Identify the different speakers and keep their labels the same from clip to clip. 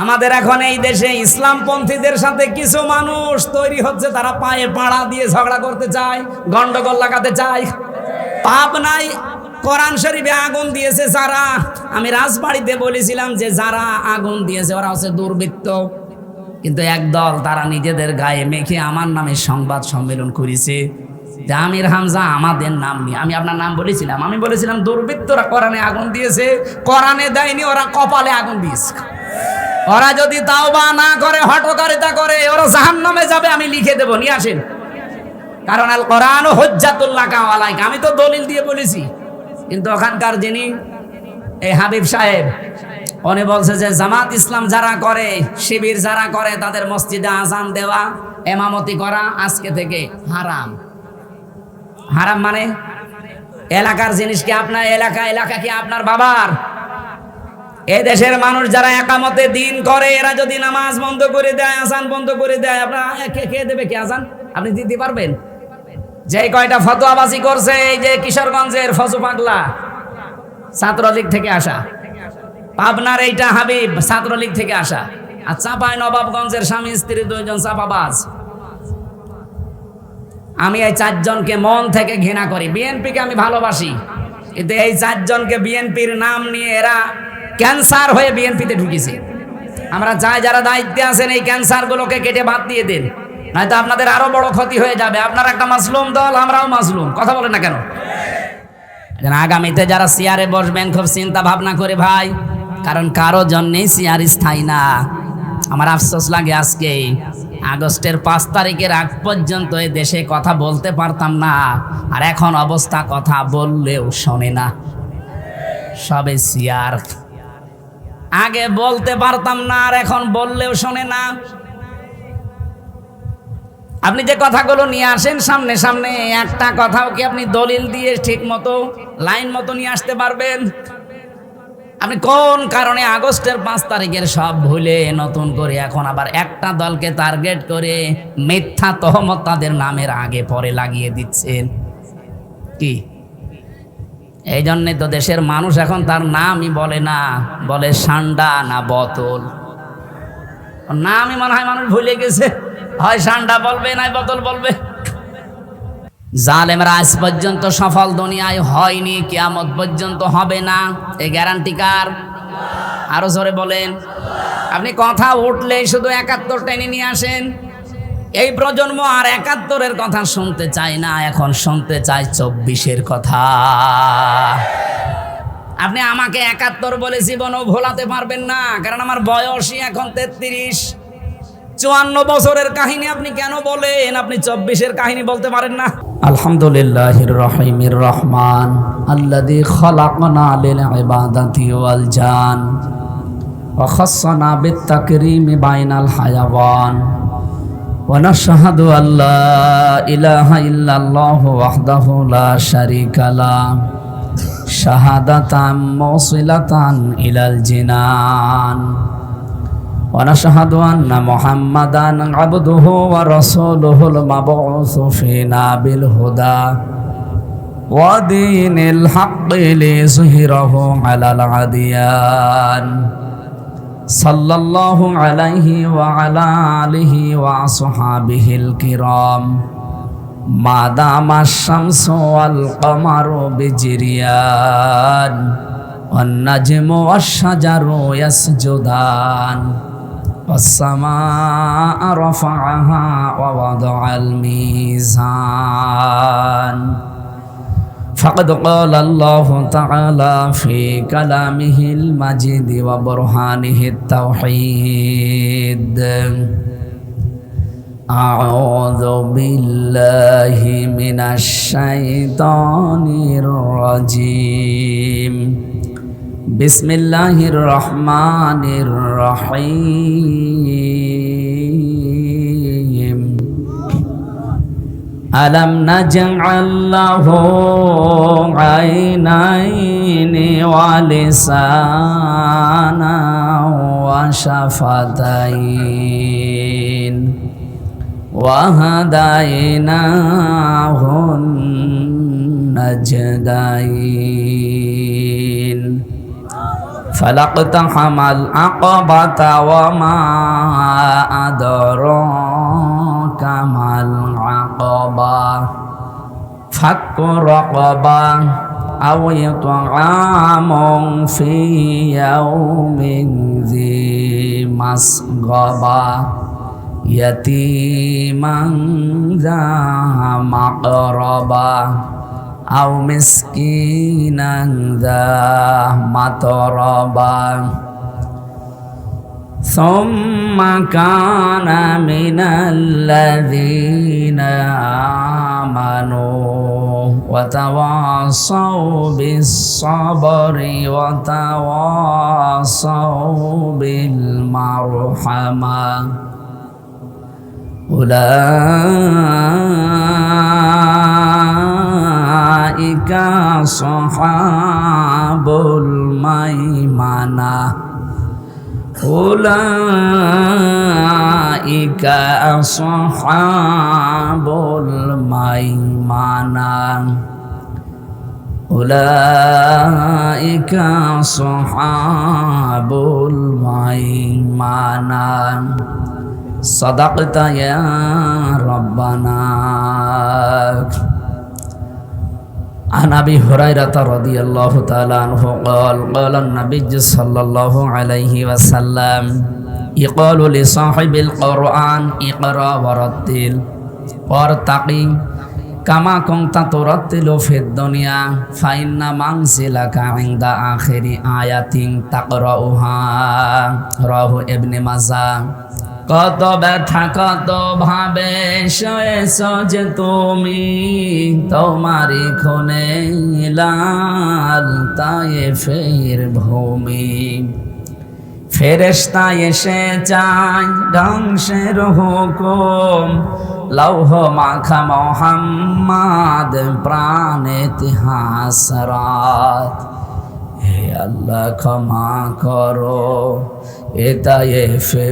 Speaker 1: আমাদের এখন এই দেশে ইসলামপন্থীদের সাথে কিছু মানুষ তৈরি হচ্ছে, তারা পায়ে পাড়া দিয়ে ঝগড়া করতে চায়, গন্ডগোল লাগাতে চায়। পাপ নাই, কোরআন শরীফে আগুন দিয়েছে যারা, আমি রাজবাড়িতে বলেছিলাম যে যারা আগুন দিয়েছে ওরা হচ্ছে দুর্বৃত্ত, কিন্তু একদল তারা নিজেদের গায়ে মেখে আমার নামে সংবাদ সম্মেলন করেছে যে আমির হামজা আমাদের নাম নিয়ে। আমি আপনার নাম বলেছিলাম, আমি বলেছিলাম দুর্বৃত্তরা কোরআনে আগুন দিয়েছে, কোরআনে দেয়নি, ওরা কপালে আগুন দিয়েছে। ওরা যদি তাওবা না করে, হঠকারিতা করে, ওরা জাহান্নামে যাবে, আমি লিখে দেব, নিয়ে আসেন। কারণ আল কোরআন হুজ্জাতুল্লাহ আলাইকা, আমি তো দলিল দিয়ে বলেছি। কিন্তু ওখানকার যিনি এই হাবিব সাহেব, উনি বলছে যে জামাত ইসলাম যারা করে, শিবির যারা করে, তাদের মসজিদে আজান দেওয়া, ইমামতি করা আজকে থেকে হারাম। হারাম মানে এলাকার জিনিস কি আপনার এলাকা কি আপনার বাবার? এই দেশের মানুষ যারা একামতে দিন করে, এরা যদি নামাজ বন্ধ করে দেয়, আজান বন্ধ করে দেয়, আপনারা কে দেবে কি আজান? আপনি দিতে পারবেন? যে কয়টা ফতোয়াবাজি করছে, এই যে কিশোরগঞ্জের ফজু পাগলা ছাত্রলীগ থেকে আসা, পাবনার এইটা হাবিব ছাত্রলীগ থেকে আসা, আর চাঁপাই নবাবগঞ্জের স্বামী স্ত্রী দুইজন চাপাবাজ। আমি এই চারজনকে মন থেকে ঘৃণা করি। বিএনপিকে আমি ভালোবাসি, কিন্তু এই চারজনকে বিএনপির নাম নিয়ে এরা ক্যান্সার হয়ে বিএনপিতে ঢুকেছে। আমরা চাই যারা দায়িত্বে আছেন এই ক্যান্সারগুলোকে কেটে বাদ দিয়ে দেন, নয়তো আপনাদের আরো বড় ক্ষতি হয়ে যাবে। আপনারা একটা মাসলুম দল, আমরাও মাসলুম, কথা বলেন না কেন? আগামীতে যারা চেয়ারে বসবেন খুব চিন্তা ভাবনা করে ভাই, কারণ কারো জন্যই চেয়ার স্থায়ী না। আমার আফসোস লাগে আজকে আগস্টের 5 তারিখের আগ পর্যন্ত এই দেশে কথা বলতে পারতাম না, আর এখন অবস্থা কথা বললেও শোনে না, সবে চেয়ার। আগে বলতে পারতাম না, আর এখন বললেও শোনে না। আপনি যে কথাগুলো নিয়ে আসেন সামনে সামনে, একটা কথাও কি আপনি দলিল দিয়ে ঠিক মতো লাইন মতো নিয়ে আসতে পারবেন? আপনি কোন কারণে আগস্টের 5 তারিখের সব ভুলে নতুন করে এখন আবার একটা দলকে টার্গেট করে মিথ্যা তহমত তাদের নামের আগে পরে লাগিয়ে দিচ্ছেন? কি এই জন্যে তো দেশের মানুষ এখন তার নামই বলে না, বলে সান্ডা না বোতল। নামই মনে হয় মানুষ ভুলে গেছে, হয় সান্ডা বলবে না বোতল বলবে। জালেমরা আজ পর্যন্ত সফল দুনিয়ায় হয়নি, কিয়ামত পর্যন্ত হবে না, এই গ্যারান্টি কার? আরো জোরে বলেন। আপনি কথা উঠলেই শুধু 71 টেনে নিয়ে আসেন। এই প্রজন্ম আর 71-এর কথা শুনতে চায় না, এখন শুনতে চায় 24-এর কথা। আপনি আমাকে 71 বলে জীবনও ভোলাতে পারবেন না, কারণ আমার বয়সই এখন 33। 54 বছরের কাহিনী আপনি কেন বলেন? আপনি 24-এর কাহিনী বলতে পারেন না। আলহামদুলিল্লাহির রহিমির রহমান আল্লাযী খালাকনা লিল ইবাদাতি ওয়াল জান ওয়া খাসসানা বিত তাকরীমি বাইনাল হায়াওয়ান ওয়া নাশহাদু আল্লা ইলাহা ইল্লাল্লাহু ওয়াহদাহু লা শারীকা লাহু শাহাদাতাম মুওসিলাতান ইলাল জিনান ওয়া নাশহাদু আন্না মুহাম্মাদান আবদুহু ওয়া রাসূলুহুল মাবউসু ফিনা বিল হুদা ওয়া দীনিল হাক্কি লিযহিরাহু আলাল আদিয়ান সাল্লাল্লাহু আলাইহি ওয়া আলা আলিহি ওয়া আসহাবিহিল কিরাম মা দামাশ শামসু ওয়াল কমারু বিজরিয়ান ওয়ান নাজমু ওয়াশ শাজারু ইয়াসজুদান والسماء رفعها ووضع الميزان فقد قال الله تعالى في كلامه المجيد وبرهانه التوحيد أعوذ بالله من الشيطان الرجيم بسم الله الرحمن الرحيم ألم نجعل له عينين ولسانا وشفتين وهديناه النجدين ফালাকতাহামাল আকাবাতা ওয়া মা আদরাকা মাল আকাবা ফাক্কু রাকাবা আও ইতআমুন ফি ইয়াউমিন যি মাসগাবা ইয়াতীমান যা মাকরাবা আও মিসকিনান যা মাতরাবা সুম্মা কানা মিনাল্লাযীনা আমানু ওয়া তাওয়াসাউ বিস-সাবরি ওয়া তাওয়াসাউ বিল মারহামা উলাইকা আসহাবুল মাইমানা উলাইকা আসহাবুল মাইমানা উলাইকা আসহাবুল মাইমানা সাদাকতা ইয়া রাব্বানা। عن أبي هريرة رضي الله تعالى عنه قال قال النبي صلى الله عليه وسلم يقال لصاحب القرآن اقرأ ورتل وارتقي كما كنت ترتل في الدنيا فإن منزلك عند آخر آية تقرأها رواه ابن ماجه। কত ব্যথা কত ভাবে শোয়েছ যে তুমি তোমারি খুনে লাল তায়েফের ভূমি ফেরেশতা এসে চায় ধ্বংসের হুকুম লৌহ মাখা মোহাম্মদ প্রাণ ইতিহাস রাত হে আল্লাহ ক্ষমা করো এ তায়েফবাসীর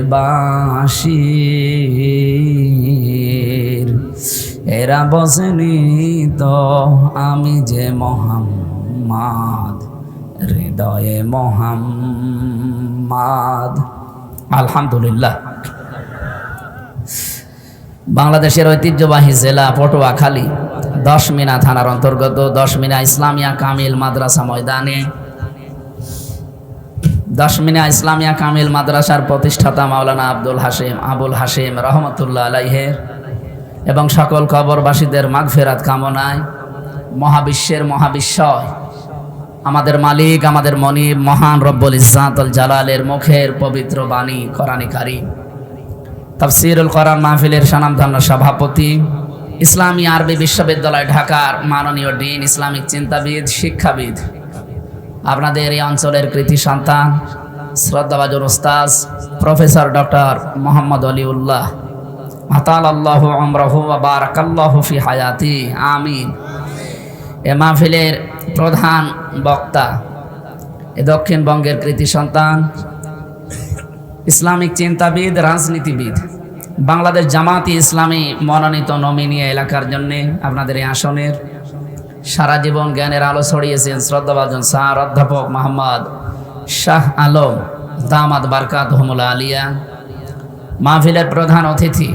Speaker 1: এরা বসেনি তো আমি যে মোহাম্মদ হৃদয়ে মোহাম্মদ। আলহামদুলিল্লাহ। বাংলাদেশের ঐতিহ্যবাহী জেলা পটুয়াখালী দশমিনা থানার অন্তর্গত দশমিনা ইসলামিয়া কামিল মাদ্রাসা ময়দানে দশমিনা ইসলামিয়া কামিল মাদ্রাসার প্রতিষ্ঠাতা মাওলানা আবুল হাশিম রহমতুল্লাহ আলাইহের এবং সকল কবরবাসীদের মাগফিরাত কামনায় মহাবিশ্বের মহাবিশ্বয় আমাদের মালিক আমাদের মনিব মহান রব্বুল ইজ্জাতুল জালালের মুখের পবিত্র বাণী কোরআনে কারীম তাফসীরুল কোরআন মাহফিলের স্বনামধন্য সভাপতি ইসলামী আরবি বিশ্ববিদ্যালয় ঢাকার মাননীয় ডিন ইসলামিক চিন্তাবিদ শিক্ষাবিদ আপনাদের এই অঞ্চলের কৃতি সন্তান শ্রদ্ধাভাজন উস্তাজ প্রফেসর ডক্টর মোহাম্মদ অলিউল্লাহ আতালাল্লাহু উমরাহু ওয়া বারাকাল্লাহু ফি হায়াতি আমিন। এ মাহফিলের প্রধান বক্তা এ দক্ষিণবঙ্গের কৃতি সন্তান ইসলামিক চিন্তাবিদ রাজনীতিবিদ বাংলাদেশ জামাতি ইসলামী মনোনীত নমিনি এলাকার জন্য আপনাদের এই আসনের সারা জীবন জ্ঞানের আলো ছড়িয়েছেন শ্রদ্ধাভাজন স্যার অধ্যাপক মোহাম্মদ শাহ আলম দামাত বারকাতুহুল আলিয়া। মাহফিলের প্রধান অতিথি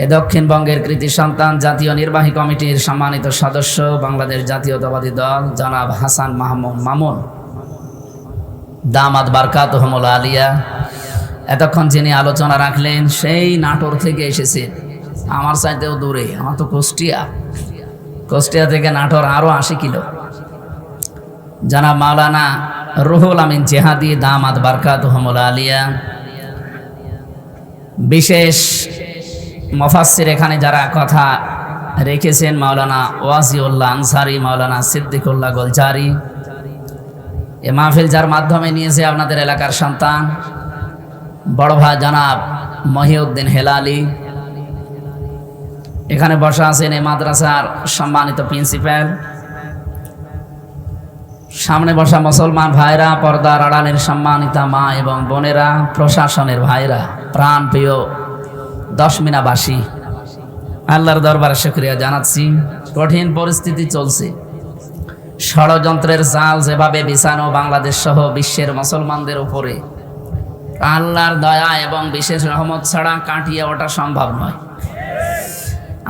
Speaker 1: এ দক্ষিণবঙ্গের কৃতি সন্তান জাতীয় নির্বাহী কমিটির সম্মানিত সদস্য বাংলাদেশ জাতীয়তাবাদী দল জনাব হাসান মাহমুদ মামুন দামাত বারকাতুহুল আলিয়া। এতক্ষণ যিনি আলোচনা রাখলেন সেই নাটোর থেকে এসেছেন, আমার চাইতেও দূরে, আমার তো কুষ্টিয়া থেকে নাটোর আরো 80 কিলো। জনাব মাওলানা রুহুল আমিন জেহাদি দামাত বারকাতুহুল আলিয়া। বিশেষ মুফাসসির এখানে যারা কথা রেখেছেন মাওলানা ওয়াজিউল্লাহ আনসারী, মাওলানা সিদ্দিকুল্লাহ গোলজারি। এ মাহফিল যার মাধ্যমে নিয়েছে আপনাদের এলাকার সন্তান বড় ভাই জনাব মহিউদ্দিন হেলালি। এখানে বসা আছেন এই মাদ্রাসার সম্মানিত প্রিন্সিপাল, সামনে বসা মুসলমান ভাইরা, পর্দার আড়ালের সম্মানিতা মা এবং বোনেরা, প্রশাসনের ভাইরা, প্রাণ প্রিয় দশমিনাবাসী, আল্লাহর দরবারে শুকরিয়া জানাচ্ছি। কঠিন পরিস্থিতি চলছে, ষড়যন্ত্রের জাল যেভাবে বিছানো বাংলাদেশ সহ বিশ্বের মুসলমানদের উপরে, আল্লাহর দয়া এবং বিশেষ রহমত ছাড়া কাটিয়ে ওঠা সম্ভব নয়।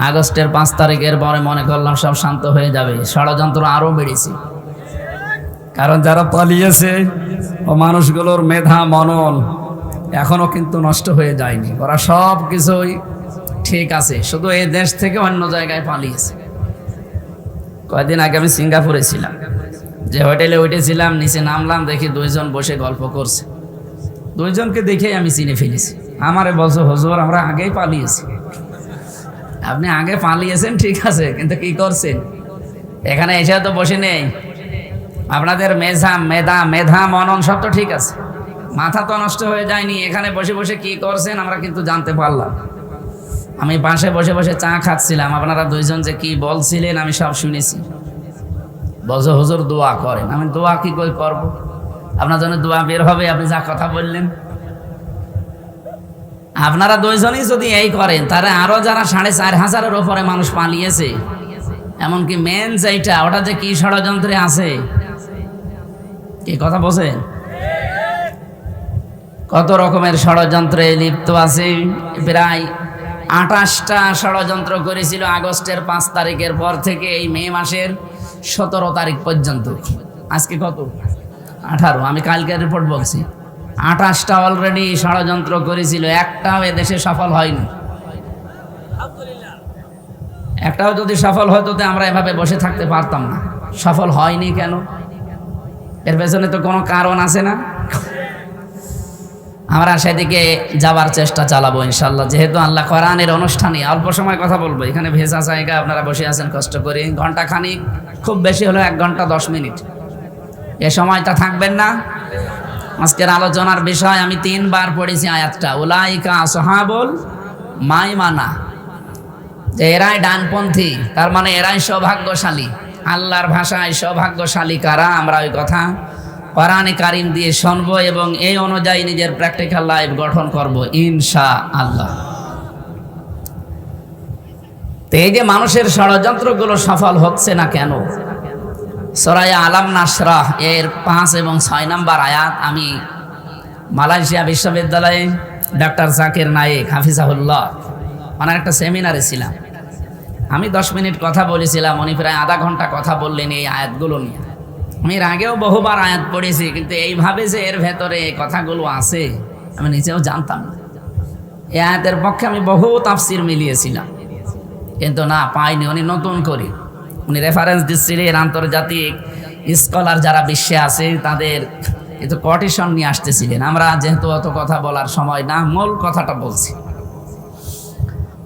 Speaker 1: আগস্টের 5 তারিখের পরে মনে করলাম সব শান্ত হয়ে যাবে, ষড়যন্ত্র আরো বেড়েছে। কারণ যারা পালিয়েছে ও মানুষগুলোর মেধা মনন এখনো কিন্তু নষ্ট হয়ে যায়নি, ওরা সব কিছুই ঠিক আছে, শুধু এই দেশ থেকে অন্য জায়গায় পালিয়েছে। কয়েকদিন আগে আমি সিঙ্গাপুরে ছিলাম, যে হোটেলে উঠেছিলাম, নিচে নামলাম, দেখি 2 জন বসে গল্প করছে। 2 জনকে দেখেই আমি চিনে ফেলেছি। আমারে বলছো, হুজুর আমরা আগেই পালিয়েছি। আপনি আগে পালিয়েছেন ঠিক আছে, কিন্তু কি করছেন? এখানে এসে তো বসে নেই। আপনাদের মেধা মনন সব তো ঠিক আছে, মাথা তো নষ্ট হয়ে যায়নি। এখানে বসে বসে কি করছেন আমরা কিন্তু জানতে পারলাম। আমি পাশে বসে বসে চা খাচ্ছিলাম, আপনারা 2 জন যে কি বলছিলেন আমি সব শুনেছি। বলছো হুজুর দোয়া করেন। আমি দোয়া কি করে করবো? আপনার জন্য দোয়া বের হবে আপনি যা কথা বললেন। আপনারা 2 জনই যদি এই করেন, তাহলে আরো যারা 4,500-এর উপরে মানুষ পালিয়েছে, এমনকি মেন যেটা ওটা যে কি ষড়যন্ত্রে আছে, কি কথা বলছেন? কত রকমের ষড়যন্ত্রে লিপ্ত আছে। প্রায় 28টা ষড়যন্ত্র করেছিল আগস্টের 5 তারিখের পর থেকে এই মে মাসের 17 তারিখ পর্যন্ত। আজকে কত? 18। আমি কালকের রিপোর্ট বলছি। 28টা অলরেডি ষড়যন্ত্র করেছিল, একটাও এদেশে সফল হয়নি। একটাও যদি সফল হতো তো আমরা এভাবে বসে থাকতে পারতাম না। সফল হয়নি কেন? এর পেছনে তো কোনো কারণ আছে না? আমরা সেদিকে যাবার চেষ্টা চালাবো ইনশাল্লাহ। যেহেতু আল্লাহ কোরআনের অনুষ্ঠানে অল্প সময় কথা বলবো, এখানে ভেজা জায়গা, আপনারা বসে আছেন কষ্ট করে, ঘন্টা খানিক, খুব বেশি হলো 1 ঘন্টা 10 মিনিট, এ সময়টা থাকবেন না। আজকের আলোচনার বিষয় আমি 3 বার পড়েছি আয়াতটা, উলাইকা আসহাবুল মাইমানা, যে এরাই ডানপন্থী, তার মানে এরাই সৌভাগ্যশালী। আল্লাহর ভাষায় সৌভাগ্যশালী কারা? আমরা ওই কথা কোরআনে কারিম দিয়ে শুনবো এবং এই অনুযায়ী নিজের প্র্যাকটিক্যাল লাইফ গঠন করব ইনশাআল্লাহ। তো এই যে মানুষের ষড়যন্ত্রগুলো সফল হচ্ছে না কেন? সূরা আলাম নাশরাহ এর 5 এবং 6 নম্বর আয়াত আমি মালয়েশিয়া বিশ্ববিদ্যালয়ে ডক্টর জাকির নায়েক হাফিজাহুল্লাহ ওনার একটা সেমিনারে ছিলাম। আমি 10 মিনিট কথা বলেছিলাম, উনি প্রায় আধা ঘন্টা কথা বললেন এই আয়াতগুলো নিয়ে। আমি এর আগেও বহুবার আয়াত পড়েছি, কিন্তু এইভাবে যে এর ভেতরে এই কথাগুলো আছে আমি নিজেও জানতাম না। এই আয়াতের পক্ষে আমি বহু তাফসির মিলিয়েছিলাম, কিন্তু না পাইনি। উনি নতুন করে উনি রেফারেন্স দিচ্ছিলেন আন্তর্জাতিক স্কলার যারা বিশ্বে আছে তাদের একটু কোটেশন নিয়ে আসতেছিলেন। আমরা যেহেতু অত কথা বলার সময় না, মূল কথাটা বলছি।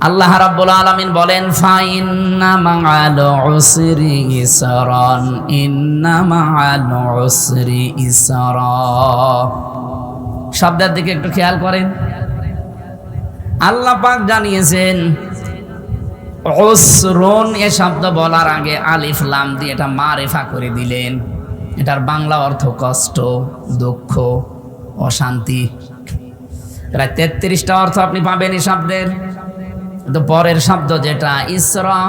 Speaker 1: আল্লাহ রাব্বুল আলামিন বলেন, ফাইন্না মা'আল উসরি ইসরান, ইন্না মা'আল উসরি ইসরা। শব্দের দিকে একটু খেয়াল করেন। আল্লাহ পাক জানিয়েছেন উসরুন, এ শব্দ বলার আগে আলিফ লাম দিয়ে এটা মারিফা করে দিলেন। এটার বাংলা অর্থ কষ্ট, দুঃখ, অশান্তি। প্রায় 33টা অর্থ আপনি পাবেন এই শব্দের। তো পরের শব্দ যেটা ইসরা,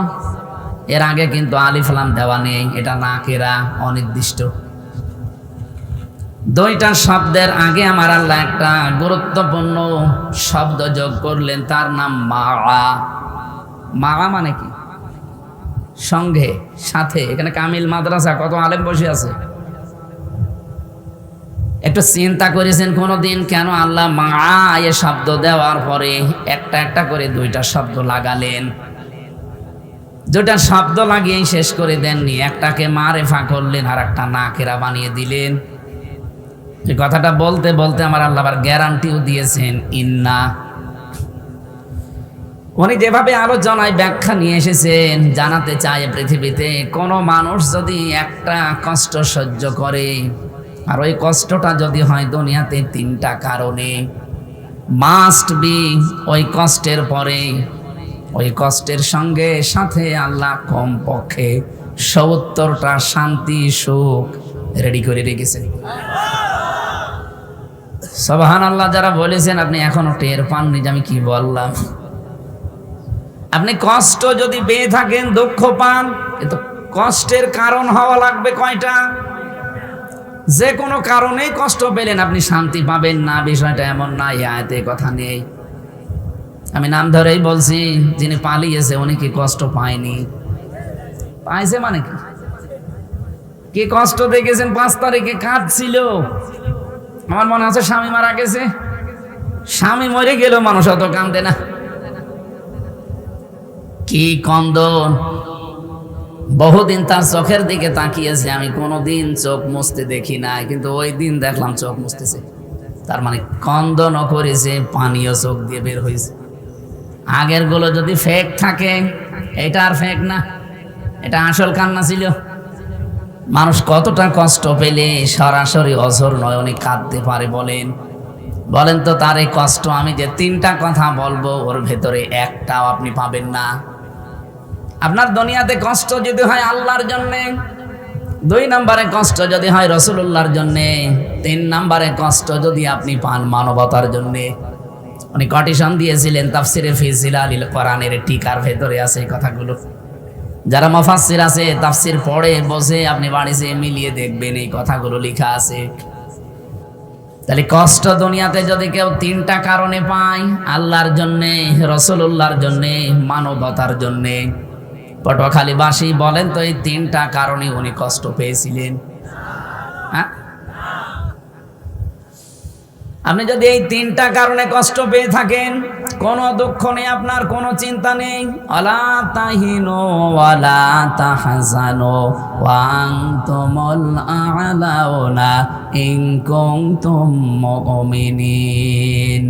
Speaker 1: এর আগে কিন্তু আলিফ লাম দেওয়া নেই, এটা নাকিরা, অনির্দিষ্ট। 2টা শব্দের আগে আমার আল্লাহ একটা গুরুত্বপূর্ণ শব্দ যোগ করলেন, তার নাম মাআ। মাআ মানে কি? সঙ্গে, সাথে। এখানে কামিল মাদ্রাসা, কত আলেম বসে আছে। একটু চিন্তা করেছেন কোনোদিন কেন আল্লাহ মাআ এ শব্দ দেওয়ার পরে একটা একটা করে 2টা শব্দ লাগালেন? 2টা শব্দ লাগিয়েই শেষ করে দেননি, একটাকে মারিফা করলেন আর একটা নাকিরা বানিয়ে দিলেন। এই কথাটা বলতে বলতে আমার আল্লাহ আবার গ্যারান্টিও দিয়েছেন, ইন্না। উনি যেভাবে আলোচনায় ব্যাখ্যা নিয়ে এসেছেন, জানাতে চায় পৃথিবীতে কোনো মানুষ যদি একটা কষ্ট সহ্য করে, আর ওই কষ্টটা যদি হয় দুনিয়াতে 3টা কারণে, মাস্ট বি ওই কষ্টের পরে ওই কষ্টের সঙ্গে সাথে আল্লাহ কমপক্ষে 70টা শান্তি সুখ রেডি করে রেখেছেন। সুবহানাল্লাহ। যারা বলেছেন আপনি এখনো টের পাননি যে আমি কি বললাম। আপনি কষ্ট যদি পেয়ে থাকেন, দুঃখ পান, এ তো কষ্টের কারণ হওয়া লাগবে কয়টা? যে কোনো কারণেই কষ্ট পেলেন আপনি শান্তি পাবেন না, বিষয়টা এমন না। এই আয়াতে কথা নেই। আমি নাম ধরেই বলছি, যিনি পালিয়েছে উনি কি কষ্ট পায়নি? পাইছে মানে কি? কি কষ্ট দেখেছেন? 5 তারিখে কাঁদছিল। আমার মনে আছে স্বামী মারা গেছে। স্বামী মরে গেল, মানুষ অত কান্দে না। কি কন্দন! বহুদিন তার চোখের দিকে তাকিয়েছে, আমি কোনোদিন চোখ মুছতে দেখি না, কিন্তু ওই দিন দেখলাম চোখ মুছতেছে। তার মানে কন্দনও করেছে, পানিও চোখ দিয়ে বের হয়েছে। আগের গুলো যদি ফেক থাকে, এটা আর ফেক না, এটা আসল কান্না ছিল। মানুষ কতটা কষ্ট পেলে সরাসরি অঝর নয়নে কাঁদতে পারে বলেন? বলেন তো তার এই কষ্ট, আমি যে 3টা কথা বলবো ওর ভেতরে একটাও আপনি পাবেন না। আপনার দুনিয়াতে কষ্ট যদি হয় আল্লাহর জন্যে, 2 নম্বরে কষ্ট যদি হয় রাসূলুল্লাহর জন্যে, 3 নম্বরে কষ্ট যদি আপনি পান মানবতার জন্যে। উনি কটিশন দিয়েছিলেন তাফসিরে ফি জিলালিল কোরআনের টিকার ভেতরে আছে এই কথাগুলো। যারা মুফাসসির আছে তাফসির পড়ে বসে আপনি বাড়িতে মিলিয়ে দেখবেন, এই কথাগুলো লেখা আছে। তাহলে কষ্ট দুনিয়াতে যদি কেউ 3টা কারণে পায়, আল্লাহর জন্যে, রাসূলুল্লাহর জন্যে, মানবতার জন্যে, পটুয়াখালীবাসী বলেন তো এই 3টা কারণে উনি কষ্ট পেয়েছিলেন? হ্যাঁ, আপনি যদি এই 3টা কারণে কষ্ট পেয়ে থাকেন, কোনো দুঃখ নেই আপনার, কোনো চিন্তা নেই। আলা তাহিনু ওয়ালা তাহজানু ওয়া আনতুমুল আ'লাউনা ইন কুনতুম মুমিনিন।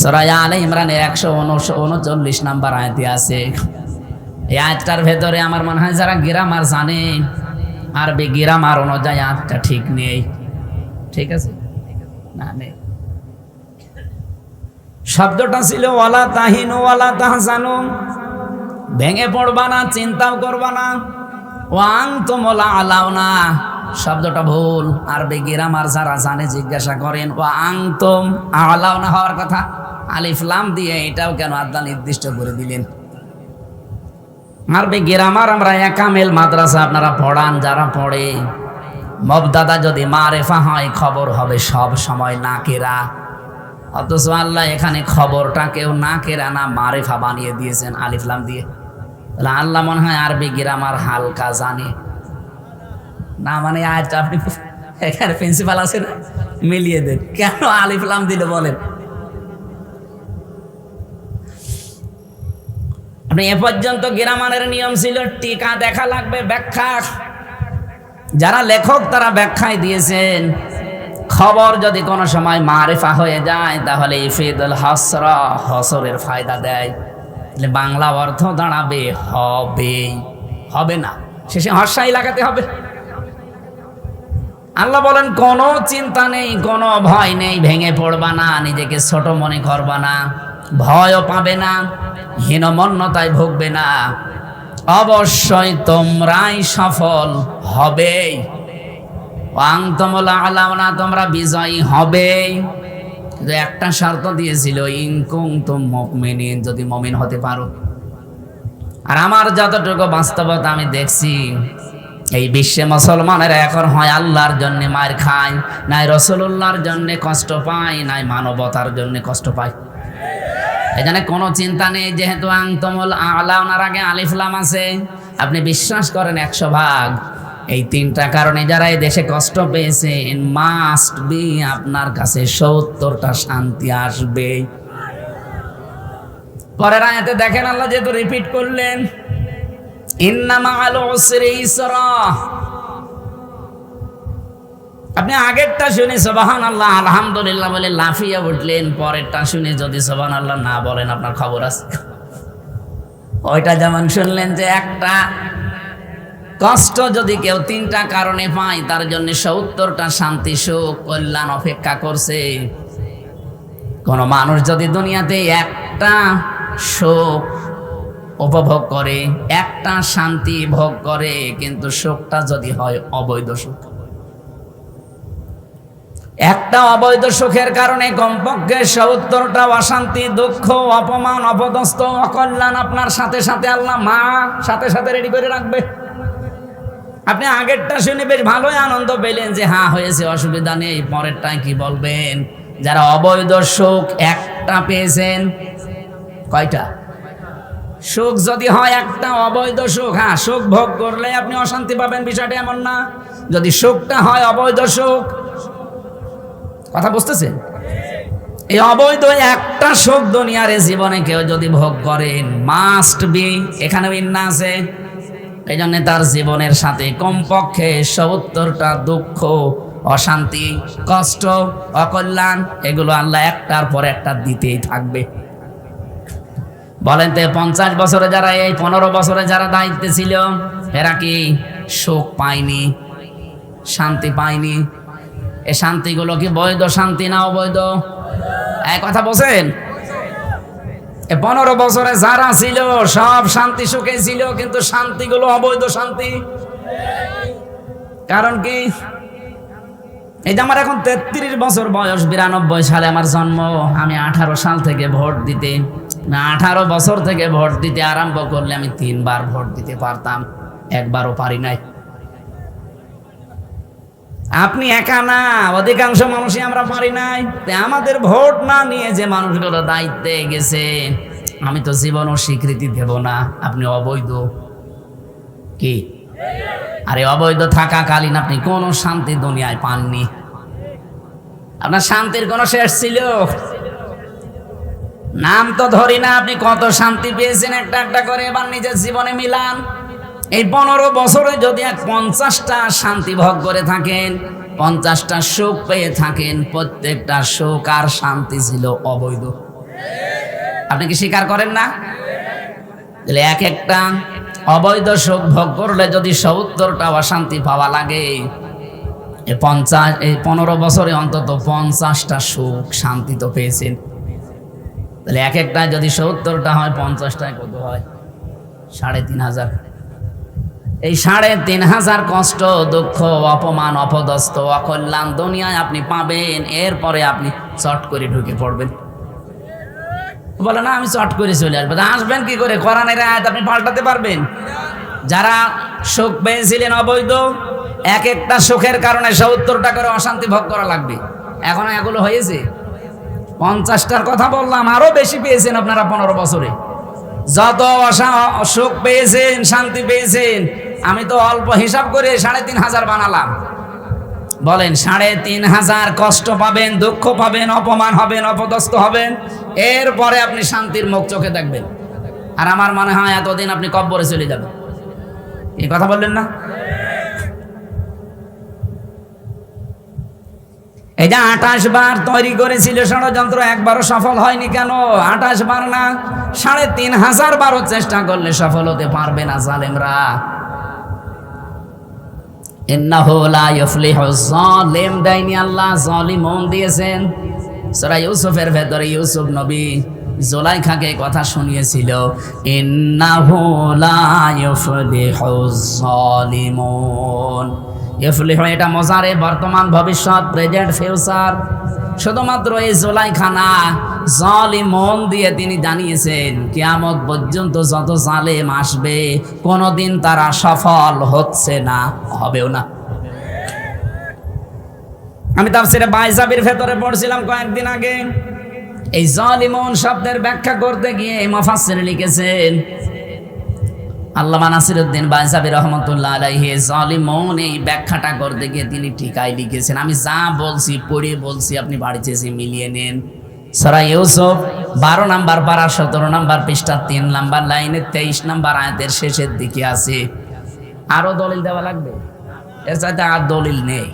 Speaker 1: সূরা আলে ইমরানের 139 নম্বর আয়াতে আছে। এই আয়াতটার ভেতরে আমার মনে হয় যারা গ্রামার জানে, আরবি গ্রামার অনুযায়ী আয়াতটা ঠিক নেই। ঠিক আছে না? নেই। শব্দটা ছিল ওয়ালা তাহিনু ওয়ালা তাহজানু, ভেঙে পড়বা না, চিন্তাও করবা না। ওয়া আনতুমুল আ'লাউনা, শব্দটা ভুল। আরবি গ্রামার যারা জানে জিজ্ঞাসা করেন, ওয়া আনতুম আ'লাউনা হওয়ার কথা, আলিফ লাম দিয়ে এটাও কেন আল্লাহ নির্দিষ্ট করে দিলেন? আরবি গ্রামার আমরা একামেল মাদ্রাসা আপনারা পড়ান, যারা পড়ে, মুবতাদা যদি মারেফা হয় খবর হবে সব সময় নাকেরা। অথচ আল্লাহ এখানে খবরটাকেও নাকেরা না মারেফা বানিয়ে দিয়েছেন আলিফ লাম দিয়ে। তাহলে আল্লাহ মনে হয় আরবি গ্রামার হালকা জানে না। মানে আয়াতটা আপনি এখানে প্রিন্সিপাল আছে না, মিলিয়ে দেন, কেন আলিফ লাম দিলে বলেন? আপনি এ পর্যন্ত গ্রামারের নিয়ম ছিল টিকা দেখা লাগবে, ব্যাখ্যা। যারা লেখক তারা ব্যাখ্যায় দিয়েছেন, খবর যদি কোনো সময় মারিফা হয়ে যায় তাহলে ইফিদুল হাসরা, হসরের ফায়দা দেয়। তাহলে বাংলা অর্থ দাঁড়াবে হবে, হবে না, শেষে হর্ষাই লাগাতে হবে। আল্লাহ বলেন কোনো চিন্তা নেই, কোনো ভয় নেই, ভেঙে পড়বা না, নিজেকে ছোট মনে করবা না, ভয়ও পাবে না, হীনমন্যতায় ভুগবে না, অবশ্যই তোমরাই সফল হবেই। আনতুমুল আ'লাউনা, তোমরা বিজয়ী হবে। কিন্তু একটা শর্ত দিয়েছিল, ইন কুনতুম মুমিনিন, যদি মুমিন হতে পারো। আর আমার যতটুকু বাস্তবতা আমি দেখছি, এই বিশ্বে মুসলমানেরা এখন হয় আল্লাহর জন্য মার খায়, নাই রাসূলুল্লাহর জন্য কষ্ট পায়, নাই মানবতার জন্য কষ্ট পায়। এখানে কোনো চিন্তা নেই, যেহেতু আনতুমুল আ'লাউনার আগে আলিফ লাম আছে। আপনি বিশ্বাস করেন 100 ভাগ এই 3টা কারণে যারা এই দেশে কষ্ট পেয়েছেন, মাস্ট বি আপনার কাছে 70টা শান্তি আসবে। পরের আয়াতে দেখেন আল্লাহ যেহেতু রিপিট করলেন, ইন্না মা'আল উসরি ইসরা। আপনি আগেরটা শুনে সুবহানাল্লাহ আলহামদুলিল্লাহ বলে লাফিয়ে উঠলেন, পরেরটা শুনে যদি সুবহানাল্লাহ না বলেন আপনার খবর আছে। ওইটা যেমন শুনলেন যে একটা কষ্ট যদি কেউ 3টা কারণে পায়, তার জন্য 70টা শান্তি, সুখ, কল্যাণ অপেক্ষা করছে। কোন মানুষ যদি দুনিয়াতে একটা সুখ উপভোগ করে, একটা শান্তি ভোগ করে, কিন্তু সুখটা যদি হয় অবৈধ সুখ, একটা অবৈধ সুখের কারণে কমপক্ষে 70টা অশান্তি, দুঃখ, অপমান, অপদস্থ, অকল্যাণ আপনার সাথে সাথে আল্লাহ সাথে সাথে রেডি করে রাখবে। আপনি আগেরটা শুনে বেশ ভালোই আনন্দ পেলেন যে হ্যাঁ হয়েছে, অসুবিধা নেই, পরেরটায় কি বলবেন? যারা অবৈধ সুখ একটা পেয়েছেন, কয়টা সুখ যদি হয় একটা অবৈধ সুখ, হ্যাঁ সুখ ভোগ করলে আপনি অশান্তি পাবেন, বিষয়টা এমন না। যদি সুখটা হয় অবৈধ সুখ, কথা বুঝতেছেন? এই অবৈধ একটা সুখ দুনিয়ার জীবনে কেউ যদি ভোগ করেন, মাস্ট বি, এখানে ইন্না আছে, এই জন্য তার জীবনের সাথে কমপক্ষে ৭০টা দুঃখ, অশান্তি, কষ্ট, অকল্যাণ, এগুলো আল্লাহ একটার পর একটা দিতেই থাকবে। বলেন তো 50 বছরে যারা, এই 15 বছরে যারা দায়িত্বে ছিল, এরা কি সুখ পায়নি, শান্তি পায়নি? এই শান্তিগুলো কি বৈধ শান্তি না অবৈধ? এক কথা বলছেন? 15 বছরে যারা ছিল সব শান্তি সুখে ছিল, কিন্তু শান্তিগুলো অবৈধ শান্তি। কারণ কি? এই যে আমার এখন 33 বছর বয়স, 92 সালে আমার জন্ম। আমি 18 সাল থেকে ভোট দিতে, 18 বছর থেকে ভোট দিতে আরম্ভ করলে আমি 3 বার ভোট দিতে পারতাম, একবারও পারি নাই। আপনি একা না, অধিকাংশ মানুষই আমরা পারি নাই। আমাদের ভোট না নিয়ে যে মানুষগুলো দায়িত্বে গেছে, আমি তো জীবনও স্বীকৃতি দেব না আপনি অবৈধ। কি আরে অবৈধ থাকাকালীন আপনি কোনো শান্তি দুনিয়ায় পাননি। আপনার শান্তির কোনো শেষ ছিল? নাম তো ধরি না, আপনি কত শান্তি পেয়েছেন একটা একটা করে, এবার নিজের জীবনে মিলান। এই 15 বছরে যদি 50টা শান্তি ভোগ করে থাকেন, 50টা সুখ পেয়ে থাকেন, প্রত্যেকটা সুখ আর শান্তি ছিল অবৈধ। আপনি কি স্বীকার করেন না? তাহলে এক একটা অবৈধ সুখ ভোগ করলে যদি ৭০টা অশান্তি পাওয়া লাগে, এই 15 বছরে অন্তত 50টা সুখ শান্তি তো পেয়েছেন। তাহলে এক একটা যদি ৭০টা হয়, 50টায় কত হয়? ৩,৫০০। এই ৩,৫০০ কষ্ট, দুঃখ, অপমান, অপদস্থ, অকল্যাণ দুনিয়ায় আপনি পাবেন। এরপরে আপনি চট করে ঢুকে পড়বেন। বলে না আমি চট করে চলে আসবো। আসবেন কি করে? কোরআনের আয়াত আপনি পাল্টাতে পারবেন? যারা সুখ পেয়েছিলেন অবৈধ, এক একটা সুখের কারণে ৭০টা করে অশান্তি ভোগ করা লাগবে। এখন এগুলো হয়েছে? 50টার কথা বললাম, আরো বেশি পেয়েছেন আপনারা 15 বছরে। যত সুখ পেয়েছেন, শান্তি পেয়েছেন, আমি তো অল্প হিসাব করে ৩,৫০০ বানালাম। বলেন ৩,৫০০ কষ্ট পাবেন, দুঃখ পাবেন, অপমান হবেন, অপদস্থ হবেন, এরপরে আপনি শান্তির মুখ চোখে দেখবেন। আর আমার মনে হয় এতদিন আপনি কব্বরে চলে যাবেন। এই কথা বললেন না? এই যে 28 বার তৈরি করেছিল ষড়যন্ত্র, একবারও সফল হয়নি কেন? 28 বার না, ৩,৫০০ বারও চেষ্টা করলে সফল হতে পারবে না জালেমরা। ইন্নাহু লা ইফলিহুজ জালিম দেয়নি আল্লাহ, জালিমুন দিয়েছেন। সূরা ইউসুফের ভেতরে ইউসুফ নবী জুলাইখাকে কথা শুনিয়েছিল, ইন্নাহু লা ইফলিহুজ জালিমুন। ইফলিহ এটা মজারে, বর্তমান, ভবিষ্যৎ, প্রেজেন্ট, ফিউচার। শুধুমাত্র এই জুলাইখা না, জালিমুন দিয়ে তিনি জানিয়েছেন কিয়ামত পর্যন্ত যত জালেম আসবে কোনোদিন তারা সফল হচ্ছে না, হবেও না। আমি তাফসীরে বাইজাবির ভেতরে পড়ছিলাম কয়েকদিন আগে, এই জালিমুন শব্দের ব্যাখ্যা করতে গিয়ে মুফাসসির লিখেছেন, আল্লামা নাসিরউদ্দিন বাইজাবি রহমাতুল্লাহ আলাইহি জালিমুন এই ব্যাখ্যাটা করতে গিয়ে তিনি ঠিকাই লিখেছেন। আমি যা বলছি পড়ে বলছি, আপনি বাড়িতে এসে মিলিয়ে নেন। সূরা ইউসুফ 12 নম্বর পারা 17 নম্বর পৃষ্ঠা 3 নম্বর লাইনে 23 নম্বর আয়াতের শেষের দিকে আছে। আরো দলিল দেওয়া লাগবে? এর সাথে আর দলিল নেই।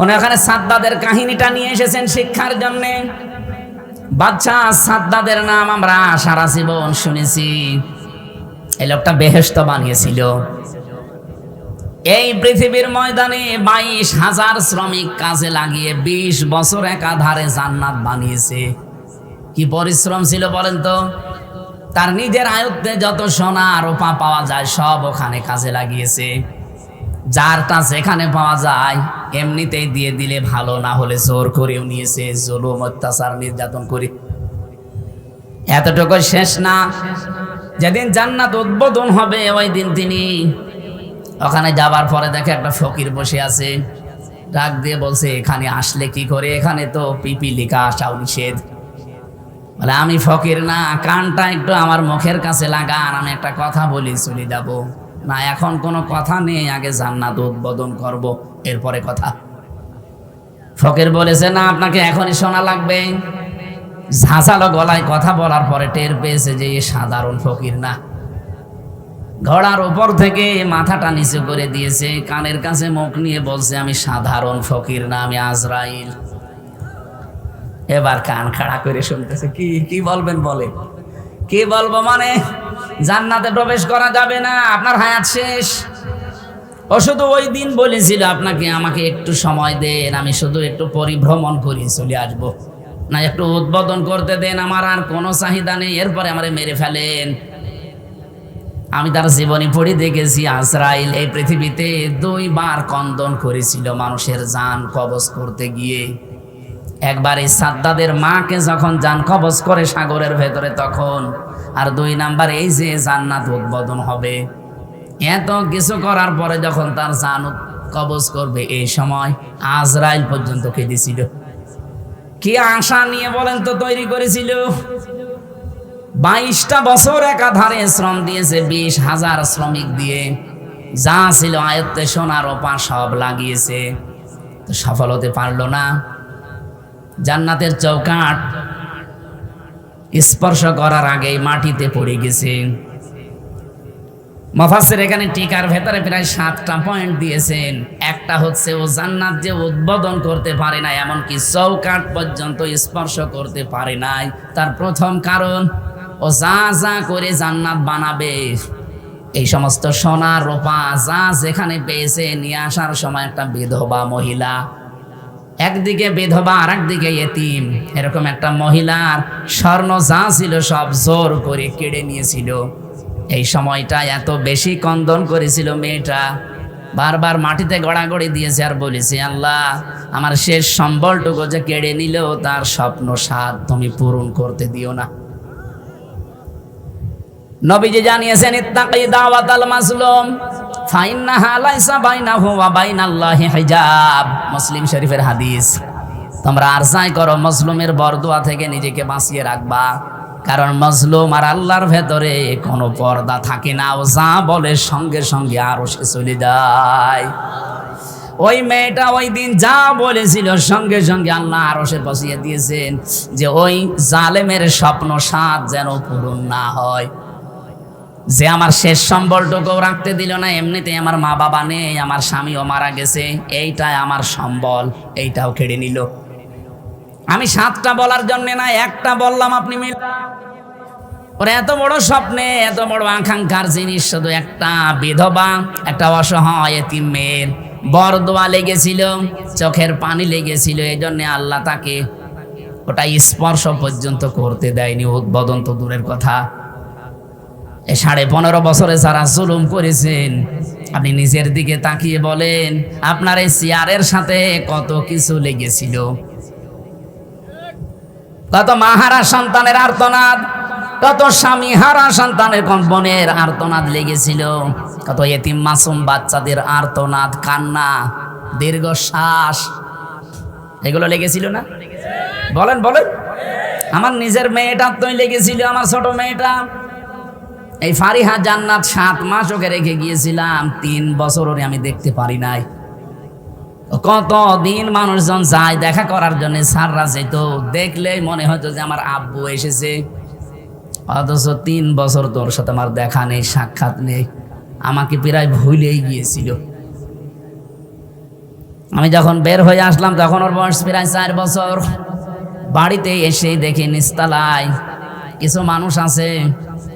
Speaker 1: উনি ওখানে সাদ্দাদের কাহিনীটা নিয়ে এসেছেন শিক্ষার জন্যে। বাদশাহ সাদ্দাদের নাম আমরা সারা জীবন শুনেছি। এই লোকটা বেহেশত বানিয়েছিল। এই পৃথিবীর ময়দানে 22,000 শ্রমিক কাজে লাগিয়ে 20 বছর একাধারে জান্নাত বানিয়েছে। কি পরিশ্রম ছিল বলেন তো? তার নিজের আয়ত্তে যত সোনা রূপা পাওয়া যায় সব ওখানে কাজে লাগিয়েছে। যারটা যেখানে পাওয়া যায় এমনিতেই দিয়ে দিলে ভালো, না হলে জোর করেও নিয়েছে, জুলুম, অত্যাচার, নির্যাতন করে। এতটুকু শেষ না, যেদিন জান্নাত উদ্বোধন হবে ওই দিন তিনি ওখানে যাবার পরে দেখে একটা ফকির বসে আছে, ডাক দিয়ে বলছে এখানে আসলে কি করে, এখানে তো পিপিলিকা আসাও নিষেধ। বলে আমি ফকির না, কানটা একটু আমার মুখের কাছে লাগান, আমি একটা কথা বলি চলে যাব। না এখন কোনো কথা নেই, আগে জান্নাত উদ্বোধন করব, এরপরে কথা। ফকির বলেছে না আপনাকে এখনই শোনা লাগবে। ঝাঁঝালো গলায় কথা বলার পরে টের পেয়েছে যে এ সাধারণ ফকির না। ঘোড়ার উপর থেকে মাথাটা নিচু করে দিয়েছে, কানের কাছে মুখ নিয়ে বলছে আমি সাধারণ ফকির না, আমি আজরাইল। এবার কান খাড়া করে শুনতেছে, কি কি বলবেন বলে। কি বলবো মানে জান্নাতে প্রবেশ করা যাবে না, আপনার হায়াত শেষ। ও শুধু ওই দিন বলেছিল আপনাকে আমাকে একটু সময় দেন, আমি শুধু একটু পরিভ্রমণ করি চলে আসবো, না একটু উদ্বোধন করতে দেন, আমার আর কোনো চাহিদা নেই, এরপরে আমারে মেরে ফেলেন। আমি তার জীবনী পড়ে দেখেছি আজরাইল এই পৃথিবীতে 2 বার কন্দন করেছিল মানুষের জান কবজ করতে গিয়ে। একবার এই সাদ্দাদের মাকে যখন জান কবজ করে সাগরের ভেতরে তখন, আর 2 নাম্বার এই যে জান্নাত উদ্বোধন হবে। এত কিছু করার পরে যখন তার জান কবজ করবে এই সময় আজরাইল পর্যন্ত কেঁদেছিল। কি আশা নিয়ে বলেন তো তৈরি করেছিল। 22টা বছর একাধারে শ্রম দিয়েছে, 20,000 শ্রমিক দিয়ে, যা ছিল আয়ত্তে সোনা রূপা সব লাগিয়েছে, তো সফল হতে পারলো না। জান্নাতের চৌকাঠ স্পর্শ করার আগেই মাটিতে পড়ে গেছে। মুফাসসির এখানে টিকার ভেতরে প্রায় 7টা পয়েন্ট দিয়েছেন। একটা হচ্ছে ও জান্নাত যে উদ্বোধন করতে পারে না, এমনকি চৌকাঠ পর্যন্ত স্পর্শ করতে পারে নাই, তার প্রথম কারণ ও যা যা করে জান্নাত বানাবে এই সমস্ত সোনা রূপা যা যেখানে পেয়েছে নিয়ে আসার সময় একটা বিধবা মহিলা, একদিকে বিধবা আর একদিকে এতিম, এরকম একটা মহিলার স্বর্ণ যা ছিল সব জোর করে কেড়ে নিয়েছিল। এই সময়টা এত বেশি কন্দন করেছিল মেয়েটা, বারবার মাটিতে গড়াগড়ি দিয়েছে আর বলেছে আল্লাহ আমার শেষ সম্বলটুকু যে কেড়ে নিল তার স্বপ্ন সাধ তুমি পূরণ করতে দিও না। নবীজি জানিয়েছেন ইত্তাকি দাওয়াতাল মাজলুম ফাইন্নাহা লাইসা বাইনাহু ওয়া বাইনাল্লাহি হিজাব। মুসলিম শরীফের হাদিস। তোমরা আরজাই করো মজলুমের বরদোয়া থেকে নিজেকে বাঁচিয়ে রাখবা, কারণ মজলুম আর আল্লাহর ভেতরে কোনো পর্দা থাকে না, ও যা বলে সঙ্গে সঙ্গে আরো সে চলে যায়। ওই মেয়েটা ওই দিন যা বলেছিল সঙ্গে সঙ্গে আল্লাহ আরো সে বসিয়ে দিয়েছেন যে ওই জালেমের স্বপ্ন সাধ যেন পূরণ না হয়। যে আমার শেষ সম্বলটুকু রাখতে দিল না, এমনিতে আমার মা বাবা নেই, আমার স্বামীও মারা গেছে, এইটাই আমার সম্বল, এইটাও কেড়ে নিল। আমি 7টা বলার জন্য না, একটা বললাম, আপনি ওরা এত বড় স্বপ্নে এত বড় আকাঙ্ক্ষার জিনিস শুধু একটা বিধবা, একটা অসহায় এতিম মেয়ের বরদোয়া লেগেছিল, চোখের পানি লেগেছিল, এই জন্য আল্লাহ তাকে ওটা স্পর্শ পর্যন্ত করতে দেয়নি, উদ্বোধন তো দূরের কথা। 15.5 বছরে যারা জুলুম করেছেন আপনি নিজের দিকে তাকিয়ে বলেন আপনার এই চেয়ারের সাথে কত কিছু লেগেছিল, কত মাহারা সন্তানের আর্তনাদ, কত স্বামী হারা সন্তানের কম্পনের আর্তনাদ লেগেছিল, কত এতিম মাসুম বাচ্চাদের আর্তনাদ, কান্না, দীর্ঘশ্বাস, এগুলো লেগেছিল না? বলেন বলেন। আমার নিজের মেয়েটা তো লেগেছিল, আমার ছোট মেয়েটা। এই ফারিহা জান্নাত 7 মাস ওকে রেখে গিয়েছিলাম, 3 বছর ওরে আমি দেখতে পারি নাই। কতদিন মানুষজন যায় দেখা করার জন্য, সাররা যেত, দেখলেই মনে হতো যে আমার আব্বু এসেছে, অথচ 3 বছর তোর সাথে আমার দেখা নেই, সাক্ষাৎ নেই, আমাকে প্রায় ভুলেই গিয়েছিল। আমি যখন বের হয়ে আসলাম তখন ওর বয়স প্রায় 4 বছর। বাড়িতে এসে দেখি নিস্তালায় কিছু মানুষ আছে,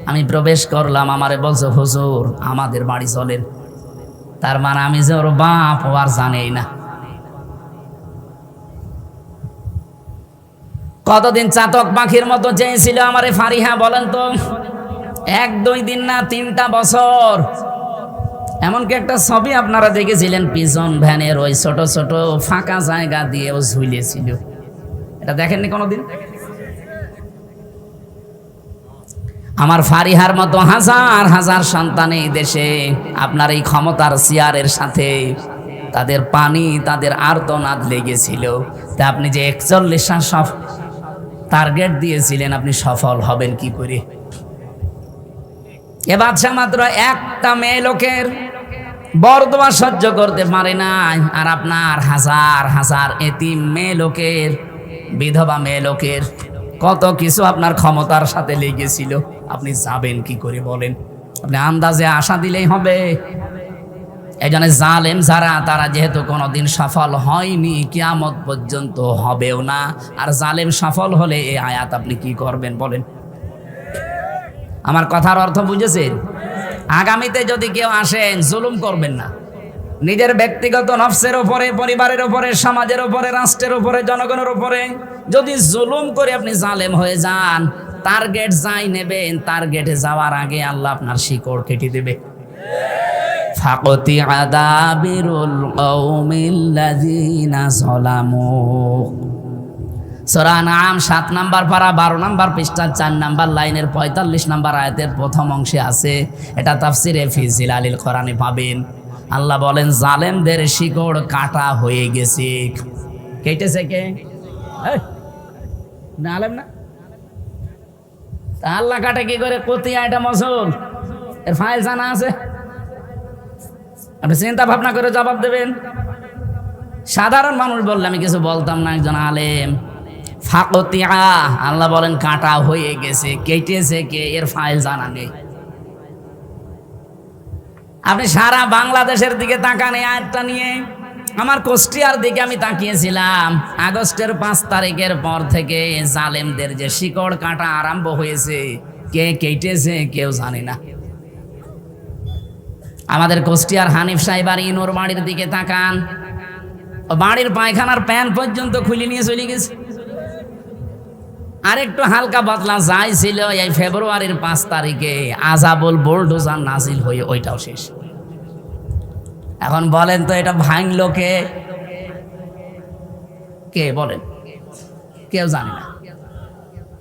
Speaker 1: আমি প্রবেশ করলাম, আমারে বলছে হুজুর আমাদের বাড়ি চলেন। তার মানে আমি যে ওর বাপ ও আর জানেই না। কতদিন চাতক পাখির মতো চেয়েছিল আমারে ফারিহা, বলেন তো? 1-2 দিন না, 3টা বছর। এমনকি একটা ছবি আপনারা দেখেছিলেন, পিছন ভ্যানের ওই ছোট ছোট ফাঁকা জায়গা দিয়ে ও ঝুলিয়েছিল, এটা দেখেননি কোনোদিন? আমার ফারিহার মতো হাজার হাজার সন্তান এই দেশে আপনার এই ক্ষমতার চেয়ারের সাথে তাদের পানি, তাদের আর্তনাদ লেগেছিল। তা আপনি যে 41টা সব টার্গেট দিয়েছিলেন, আপনি সফল হবেন কি করে? এ বাদশা মাত্র একটা মেয়ে লোকের বরদোয়া সহ্য করতে পারে নাই, আর আপনার হাজার হাজার এতিম মেয়ে লোকের, বিধবা মেয়ে লোকের কত কিছু আপনার ক্ষমতার সাথে লেগেছিল। আপনি যাবেন কি করে বলেন? আপনি আন্দাজে আশা দিলেই হবে। এই জন্য জালেম যারা, তারা যেহেতু কোনোদিন সফল হয়নি, কিয়ামত পর্যন্ত হবেও না। আর জালেম সফল হলে এই আয়াত আপনি কি করবেন বলেন? আমার কথার অর্থ বুঝেছেন? আগামীতে যদি কেউ আসেন, জুলুম করবেন না। নিজের ব্যক্তিগত নফসের উপরে, পরিবারের উপরে, সমাজের উপরে, রাষ্ট্রের উপরে, জনগণের উপরে যদি জুলুম করে আপনি জালেম হয়ে যান, টার্গেট যাই নেবেন, টার্গেটে যাওয়ার আগে আল্লাহ আপনার শিকড় কেটে দেবে। ফাকতি আদাবিরুল কওমিল্লাযিনা যালামু। সূরা আনআম 7 নাম্বার পারা 12 নাম্বার পৃষ্ঠা 4 নাম্বার লাইনের 45 নাম্বার আয়াতের প্রথম অংশে আছে। এটা তাফসিরে ফি জিলালিল কোরআনে পাবেন। আল্লাহ বলেন, জালেমদের শিকড় কাটা হয়ে গেছে। কেটেছে কে? না আলেম না, তা আল্লাহ কাটে কি করে? কতিয়া এটা মসুল, এর ফাইল জানা আছে? আপনি চিন্তা ভাবনা করে জবাব দেবেন। সাধারণ মানুষ বললে আমি কিছু বলতাম না, একজন আলেম। ফাকতিয়া, আল্লাহ বলেন কাটা হয়ে গেছে। কেটেছে কে? এর ফাইল জানা নেই। আপনি সারা বাংলাদেশের দিকে তাকান এই আয়াতটা নিয়ে। আমার কুষ্টিয়ার দিকে আমি তাকিয়েছিলাম। আগস্টের 5 তারিখের পর থেকে জালেমদের যে শিকড় কাটা আরম্ভ হয়েছে, কে কেটেছে কেউ জানে না। আমাদের কুষ্টিয়ার হানিফ সাহেব আর ইনুর বাড়ির দিকে তাকান, বাড়ির পায়খানার প্যান পর্যন্ত খুলে নিয়ে চলে গেছে। আর একটু হালকা পাতলা যাই ছিল এই ফেব্রুয়ারির 5 তারিখে আজাবুল বুলডোজার নাজিল হয়ে ওইটাও শেষ। এখন বলেন তো এটা ভাঙলো কে? কে বলেন? কেউ জানে না,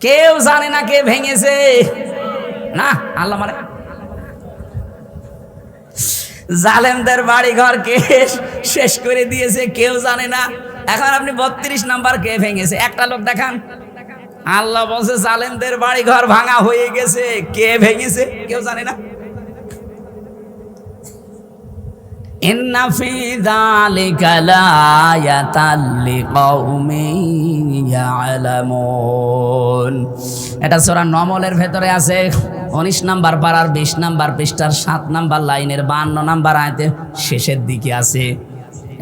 Speaker 1: কেউ জানে না কে ভেঙেছে। না, আল্লাহ মানে জালেমদের বাড়ি ঘর কে শেষ করে দিয়েছে কেউ জানে না। এখন আপনি 32 নাম্বার কে ভেঙেছে? একটা লোক দেখান। আল্লাহ বলছে জালেমদের বাড়ি ঘর ভাঙা হয়ে গেছে, কে ভেঙেছে কেউ জানে না। ইন্না ফি যালিকা লায়াতাল লিকাউমিন ইয়ালামুন। এটা সূরা নমলের ভেতরে আছে 19 নাম্বার পারার 20 নাম্বার পৃষ্ঠার 7 নাম্বার লাইনের 52 নাম্বার আয়াতের শেষের দিকে আছে।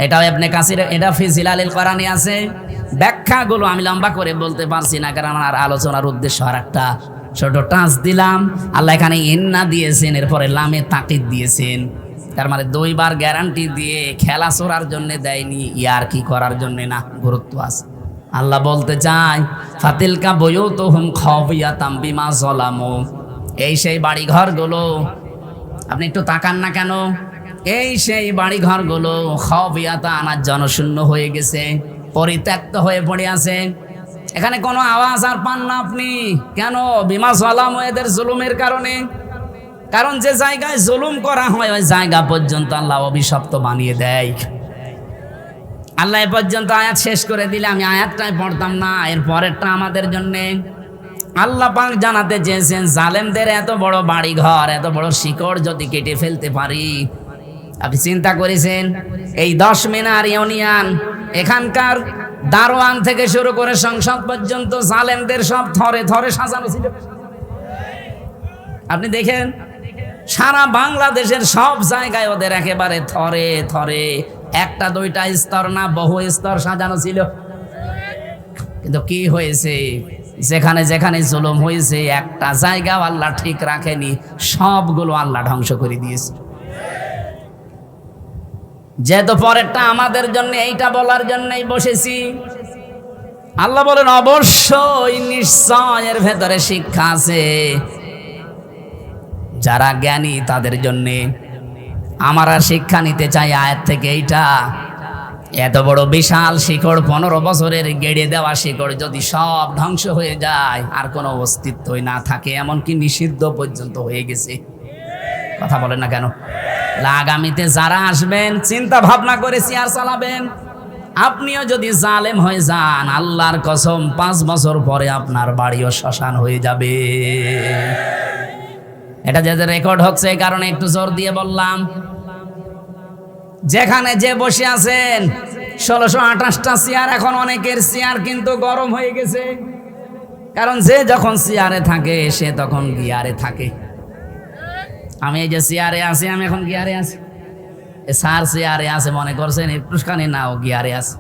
Speaker 1: এটাও ইবনে কাসির, এটা ফি জিলালিল কোরআনে আছে। ব্যাখ্যাগুলো আমি লম্বা করে বলতে পারছি না, কারণ আমার আলোচনার উদ্দেশ্য আর একটা। ছোট টাচ দিলাম। আল্লাহ এখানে ইন্না দিয়েছেন, এরপরে লামে তাকিদ দিয়েছেন। তার মানে 2 বার গ্যারান্টি দিয়ে খেলা চোরার জন্য দেয়নি, ইয়ার কি করার জন্য না, গুরুত্ব আছে। আল্লাহ বলতে চায় ফাতিলকা বুয়ুতুহুম খাওফিয়াতাম বিমা যালামু। এই সেই বাড়ি ঘরগুলো, আপনি একটু তাকান না কেন? এই সেই বাড়ি ঘরগুলো খাওফিয়াতা, আনার জনশূন্য হয়ে গেছে, পরিত্যক্ত হয়ে পড়ে আছে। এখানে কোনো আওয়াজ আর পান না আপনি। কেন? বিমা যালামু, এদের জুলুমের কারণে। কারণ যে জায়গায় জুলুম করা হয় ওই জায়গা পর্যন্ত আল্লাহ অভিশপ্ত বানিয়ে দেয়। আল্লাহ এ পর্যন্ত আয়াত শেষ করে দিলে আমি আয়াতটাই পড়তাম না, এর পরেরটা আমাদের জন্যে। আল্লাহ পাক জানাতে চেয়েছেন জালেমদের এত বড় বাড়ি ঘর, এত বড় শিকড় যদি কেটে ফেলতে পারি। আপনি চিন্তা করেছেন এই 10 মিনার ইউনিয়ন, এখানকার দারোয়ান থেকে শুরু করে সংসদ পর্যন্ত জালেমদের সব থরে থরে সাজানো ছিল। আপনি দেখেন সারা বাংলাদেশের সব জায়গায় ওদের একেবারে থরে থরে, একটা দুইটা স্তর না, বহু স্তর সাজানো ছিল। কিন্তু কি হয়েছে? যেখানে যেখানে জুলুম হয়েছে একটা জায়গাও আল্লাহ ঠিক রাখেনি, সবগুলো আল্লাহ ধ্বংস করে দিয়েছে। যেহেতু পরেরটা আমাদের জন্য, এইটা বলার জন্যই বসেছি। আল্লাহ বলেন অবশ্যই নিশ্চয় এর ভেতরে শিক্ষা আছে। যারা জ্ঞানী তাদের জন্যে। আমার আর শিক্ষা নিতে চাই আয়াত থেকে এইটা, এত বড় বিশাল শিকড়, 15 বছরের গেড়ে দেওয়া শিকড় যদি সব ধ্বংস হয়ে যায়, আর কোনো অস্তিত্বই না থাকে, এমনকি নিষিদ্ধ পর্যন্ত হয়ে গেছে। কথা বলেন না কেন? আগামীতে যারা আসবেন চিন্তা ভাবনা করে চেয়ার চালাবেন। আপনিও যদি জালেম হয়ে যান, আল্লাহর কসম 5 বছর পরে আপনার বাড়িও শ্মশান হয়ে যাবে। এটা যে রেকর্ড হচ্ছে এই কারণে একটু জোর দিয়ে বললাম। যেখানে যে বসে আছেন 1628টা চেয়ার, এখন অনেকের চেয়ার কিন্তু গরম হয়ে গেছে, কারণ যে যখন চেয়ারে থাকে সে তখন গিয়ারে থাকে। আমি এই যে চেয়ারে আছি, আমি এখন গিয়ারে আছি। স্যার চেয়ারে আছে মনে করছেন একটুখানি, নাও গিয়ারে আছে,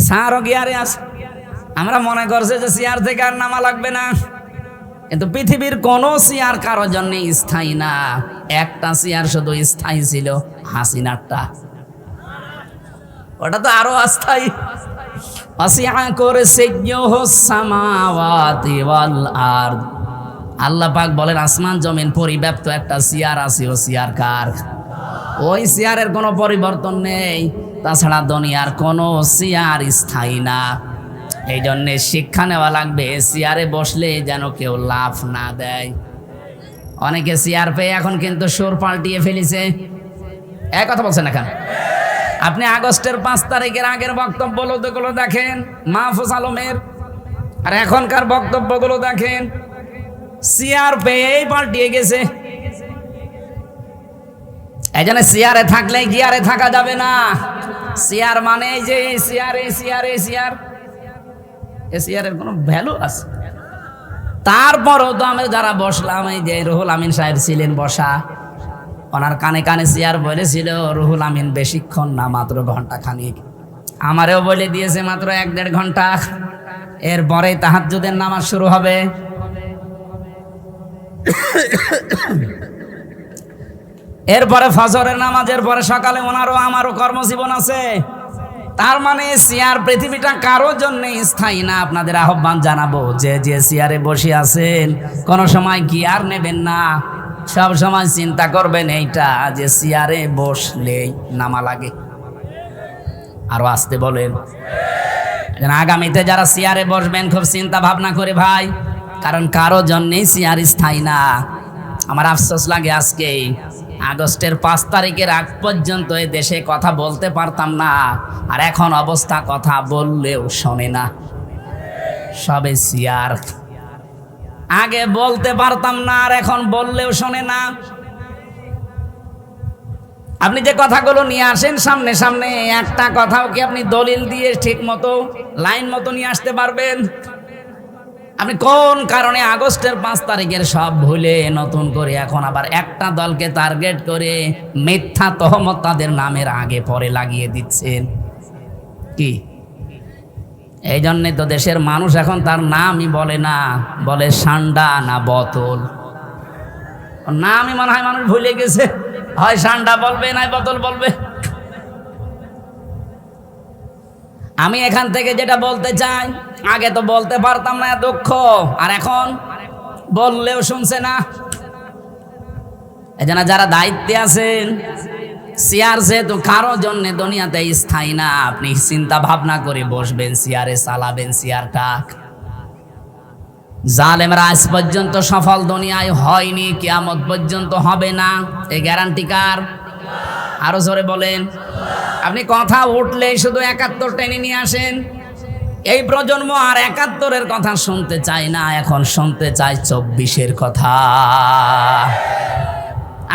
Speaker 1: স্যারও গিয়ারে আছে। আমরা মনে করছে যে চেয়ার থেকে আর নামা লাগবে না, কিন্তু পৃথিবীর কোনো চেয়ার কারোর জন্য স্থায়ী না। একটা চেয়ার শুধু স্থায়ী ছিল, হাসিনারটা, ওটা তো আরো অস্থায়ী। আল্লাহ পাক বলেন আসমান জমিন পরিব্যাপ্ত একটা চেয়ার আছে, ও চেয়ার কার? ওই চেয়ারের কোনো পরিবর্তন নেই। তাছাড়া দুনিয়ার কোনো চেয়ার স্থায়ী না। এই জন্যে শিক্ষা নেওয়া লাগবে, চেয়ারে বসলে যেন কেউ লাফ না দেয়। অনেকে চেয়ার পেয়ে এখন কিন্তু সুর পাল্টিয়ে ফেলেছে। এক কথা বলছেন এখন। আপনি আগস্টের 5 তারিখের আগের বক্তব্যগুলো দেখেন, মাহফুজ আলমের, আর এখনকার বক্তব্যগুলো দেখেন, চেয়ার পেয়েই পাল্টিয়ে গেছে। এই জন্য চেয়ারে থাকলে গিয়ারে থাকা যাবে না। চেয়ার মানে যে চেয়ার, এই চেয়ার, এই চেয়ার, এই চেয়ারের কোনো ভ্যালু আছে? তারপরও তো আমরা যারা বসলাম, এই যে রুহুল আমিন সাহেব ছিলেন বসা, ওনার কানে কানে চেয়ার বলেছিল রুহুল আমিন বেশিক্ষণ না, মাত্র ঘন্টা খানিক। আমারেও বলে দিয়েছে মাত্র 1-1.5 ঘন্টা, এরপরেই তাহাজ্জুদের নামাজ শুরু হবে। এরপরে ফজরের নামাজের পরে সকালে ওনারও আমারও কর্মজীবন আছে। তার মানে চেয়ার পৃথিবীটা কারোর জন্য স্থায়ী না। আপনাদের আহ্বান জানাবো, যে যে চেয়ারে বসে আছেন কোনো সময় গিয়ার নেবেন না, সব সময় চিন্তা করবেন এইটা যে চেয়ারে বসলেই নামা লাগে। আরো আসতে বলেন। আগামীতে যারা চেয়ারে বসবেন খুব চিন্তা ভাবনা করে ভাই, কারণ কারো জন্যই চেয়ার স্থায়ী না। আমার আফসোস লাগে আজকে আগস্টের 5 তারিখের আগ পর্যন্ত এই দেশে কথা বলতে পারতাম না, আর এখন অবস্থা কথা বললেও শোনে না, সবে চেয়ার। আগে বলতে পারতাম না, আর এখন বললেও শোনে না। আপনি যে কথাগুলো নিয়ে আসেন সামনে সামনে, একটা কথাও কি আপনি দলিল দিয়ে ঠিক মতো লাইন মতো নিয়ে আসতে পারবেন? আপনি কোন কারণে আগস্টের 5 তারিখের সব ভুলে নতুন করে এখন আবার একটা দলকে টার্গেট করে মিথ্যা তহমত তাদের নামের আগে পরে লাগিয়ে দিচ্ছেন? কি এই জন্যে তো দেশের মানুষ এখন তার নামই বলে না, বলে সান্ডা না বোতল। নামই মনে হয় মানুষ ভুলে গেছে, হয় সান্ডা বলবে না বোতল বলবে। আমি এখান থেকে যেটা বলতে চাই, আগে তো বলতে পারতাম না, দুঃখ, আর এখন বললেও শুনছে না। এই জন্য যারা দায়িত্বে আছেন, চেয়ার যেহেতু কারো জন্য দুনিয়াতে স্থায়ী না, আপনি চিন্তা ভাবনা করে বসবেন, চেয়ারে চালাবেন চেয়ারটা। জালেমরা আজ পর্যন্ত সফল দুনিয়ায় হয়নি, কিয়ামত পর্যন্ত হবে না, এই গ্যারান্টি কার? আরো জোরে বলেন। আপনি কথা উঠলে শুধু 71 টেনে নিয়ে আসেন। এই প্রজন্ম আর 71-এর কথা শুনতে চায় না, এখন শুনতে চায় 24-এর কথা।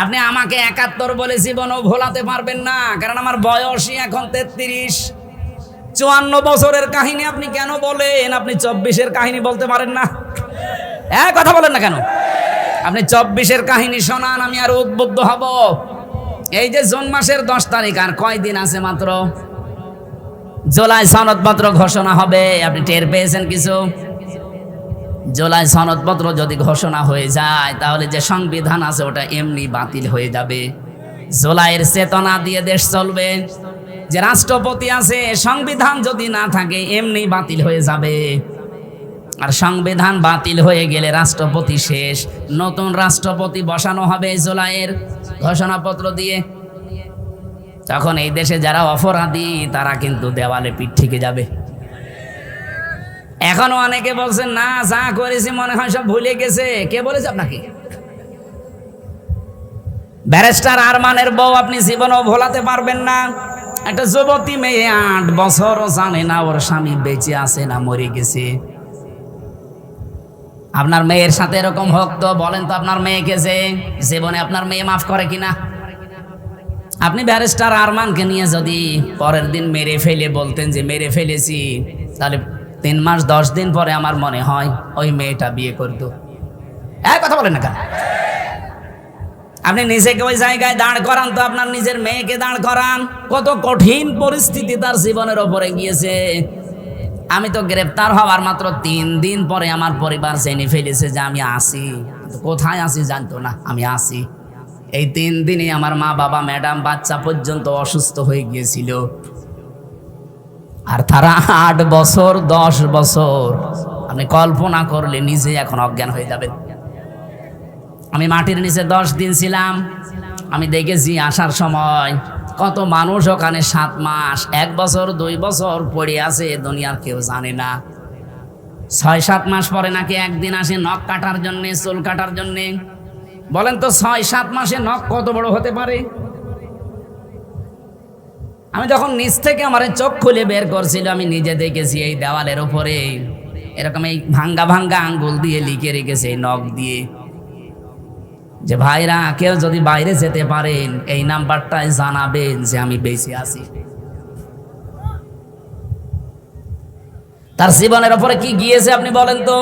Speaker 1: আপনি আমাকে 71 বলে জীবনও ভোলাতে পারবেন না, কারণ আমার বয়সই এখন 33। 54 বছরের কাহিনী আপনি কেন বলেন? আপনি 24-এর কাহিনী বলতে পারেন না? কথা বলেন না কেন? আপনি 24-এর কাহিনী শোনান, আমি আর উদ্বুদ্ধ হব। এই যে জুন মাসের 10 তারিখ, আর কয়দিন আছে মাত্র, জুলাই সনদপত্র ঘোষণা হবে। আপনি টের পেয়েছেন কিছু? জুলাই সনদপত্র যদি ঘোষণা হয়ে যায়, তাহলে যে সংবিধান আছে ওটা এমনি বাতিল হয়ে যাবে। জুলাইয়ের চেতনা দিয়ে দেশ চলবে। যে রাষ্ট্রপতি আছে, সংবিধান যদি না থাকে এমনি বাতিল হয়ে যাবে। আর সংবিধান বাতিল হয়ে গেলে রাষ্ট্রপতি শেষ, নতুন রাষ্ট্রপতি বসানো হবে জুলাইয়ের ঘোষণাপত্র দিয়ে। তখন এই দেশে যারা অপরাধী তারা কিন্তু দেওয়ালে পিঠ থেকে যাবে। এখনো অনেকে বলছেন না যা করেছি মনে হয় সব ভুলে গেছে। কে বলেছে আপনাকে? ব্যারিস্টার আরমানের বউ আপনি জীবনেও ভোলাতে পারবেন না। একটা যুবতী মেয়ে 8 বছরও জানে না ওর স্বামী বেঁচে আছে না মরে গেছে। আপনার মেয়ের সাথে এরকম হোক তো বলেন তো আপনার মেয়েকে যে জীবনে আপনার মেয়ে মাফ করে কিনা? আপনি ব্যারিস্টার আরমানকে নিয়ে যদি পরের দিন মেরে ফেলে বলতেন যে মেরে ফেলেছি, তাহলে 3 মাস 10 দিন পরে আমার মনে হয় ওই মেয়েটা বিয়ে করতো। এক কথা বলেন না কেন? আপনি নিজেকে ওই জায়গায় দাঁড় করান তো, আপনার নিজের মেয়েকে দাঁড় করান। কত কঠিন পরিস্থিতি তার জীবনের ওপরে গিয়েছে। আমি তো গ্রেপ্তার হওয়ার মাত্র 3 দিন পরে আমার পরিবার জেনে ফেলেছে যে আমি আছি। কোথায় আছি জানতো না, আমি আছি। এই 3 দিনে আমার মা বাবা ম্যাডাম বাচ্চা পর্যন্ত অসুস্থ হয়ে গিয়েছিল। আর তারা 8 বছর 10 বছর, আপনি কল্পনা করলে নিজে এখন অজ্ঞান হয়ে যাবেন। আমি মাটির নিচে 10 দিন ছিলাম। আমি দেখেছি আসার সময় কত মানুষ ওখানে 7 মাস 1 বছর 2 বছর পড়ে আছে, দুনিয়ার কেউ জানে না। 6-7 মাস পরে নাকি একদিন আসে নখ কাটার জন্য, চুল কাটার জন্য। বলেন তো 6-7 মাসে নখ কত বড় হতে পারে? আমি যখন নিচ থেকে আমার চোখ খুলে বের করছিল, আমি নিজে দেখেছি এই দেওয়ালের উপরে এরকম এই ভাঙ্গা ভাঙ্গা আঙ্গুল দিয়ে লিখে রেখেছে এই নখ দিয়ে যে ভাইরা কেউ যদি বাইরে যেতে পারেন এই নাম্বারটায় জানাবেন যে আমি বেঁচে আছি। তার জীবনের উপরে কি গিয়েছে আপনি বলেন তো?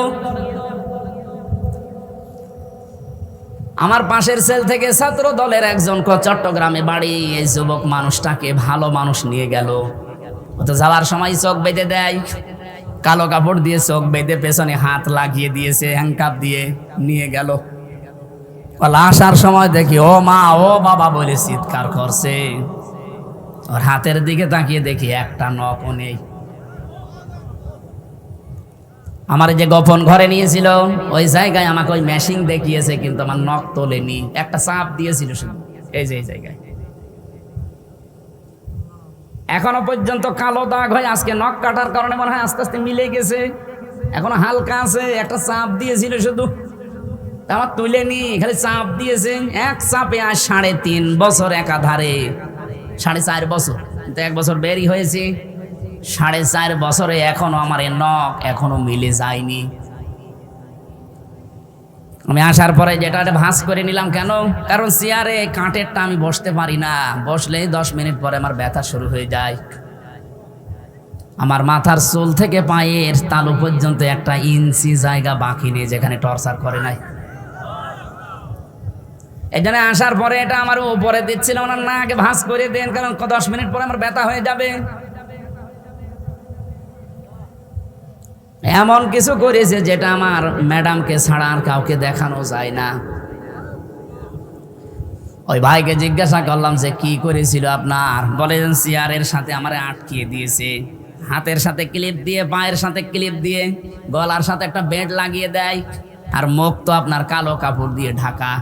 Speaker 1: আমার পাশের সেল থেকে ছাত্র দলের একজন চট্টগ্রামে বাড়ি, এই যুবক মানুষটাকে ভালো মানুষ নিয়ে গেল। তো যাওয়ার সময় চোখ বেঁধে দেয়, কালো কাপড় দিয়ে চোখ বেঁধে পেছনে হাত লাগিয়ে দিয়েছে, হ্যাংকাপ দিয়ে নিয়ে গেল। আসার সময় দেখি ও মা ও বাবা বলে চিৎকার করছে। ওর হাতের দিকে তাকিয়ে দেখি একটা নখও নেই। আমার যে গোপন ঘরে নিয়েছিল ওই জায়গায় আমাকে ওই মেশিন দেখিয়েছে, কিন্তু আমার নখ তোলেনি, একটা চাপ দিয়েছিল শুধু এই যে এই জায়গায়। এখনো পর্যন্ত কালো দাগ হয়ে আজকে নখ কাটার কারণে মনে হয় আস্তে আস্তে মিলে গেছে, এখনো হালকা আছে। একটা চাপ দিয়েছিল শুধু, আমার তুলেনি, খালি চাপ দিয়েছে। এক চাপে আজ 3.5 বছর একাধারে, 4.5 বছর, কিন্তু 1 বছর বেরি হয়েছে। 4.5 বছরে এখনো আমার এই নখ এখনো মিলে যায়নি। আমি আসার পরে যেটা ভাঁজ করে নিলাম। কেন? কারণ চেয়ারে কাঠেরটা আমি বসতে পারি না, বসলেই 10 মিনিট পরে আমার ব্যথা শুরু হয়ে যায়। আমার মাথার চুল থেকে পায়ের তালু পর্যন্ত 1 ইঞ্চি জায়গা বাকি নেই যেখানে টর্চার করে নাই। এই জন্য আসার পরে এটা আমার উপরে দিচ্ছিল, ওনার না আগে ভাঁজ করে দেন, কারণ 10 মিনিট পরে আমার ব্যথা হয়ে যাবে। এমন কিছু করেছে যেটা আমার ম্যাডামকে ছাড়া আর কাউকে দেখানো যায় না। ওই ভাইকে জিজ্ঞাসা করলাম যে কি করেছিল আপনার? বলেন চেয়ারের সাথে আমারে আটকিয়ে দিয়েছে, হাতের সাথে ক্লিপ দিয়ে, পায়ের সাথে ক্লিপ দিয়ে, গলার সাথে একটা বেল্ট লাগিয়ে দেয়, আর মুখ তো আপনার কালো কাপড় দিয়ে ঢাকা।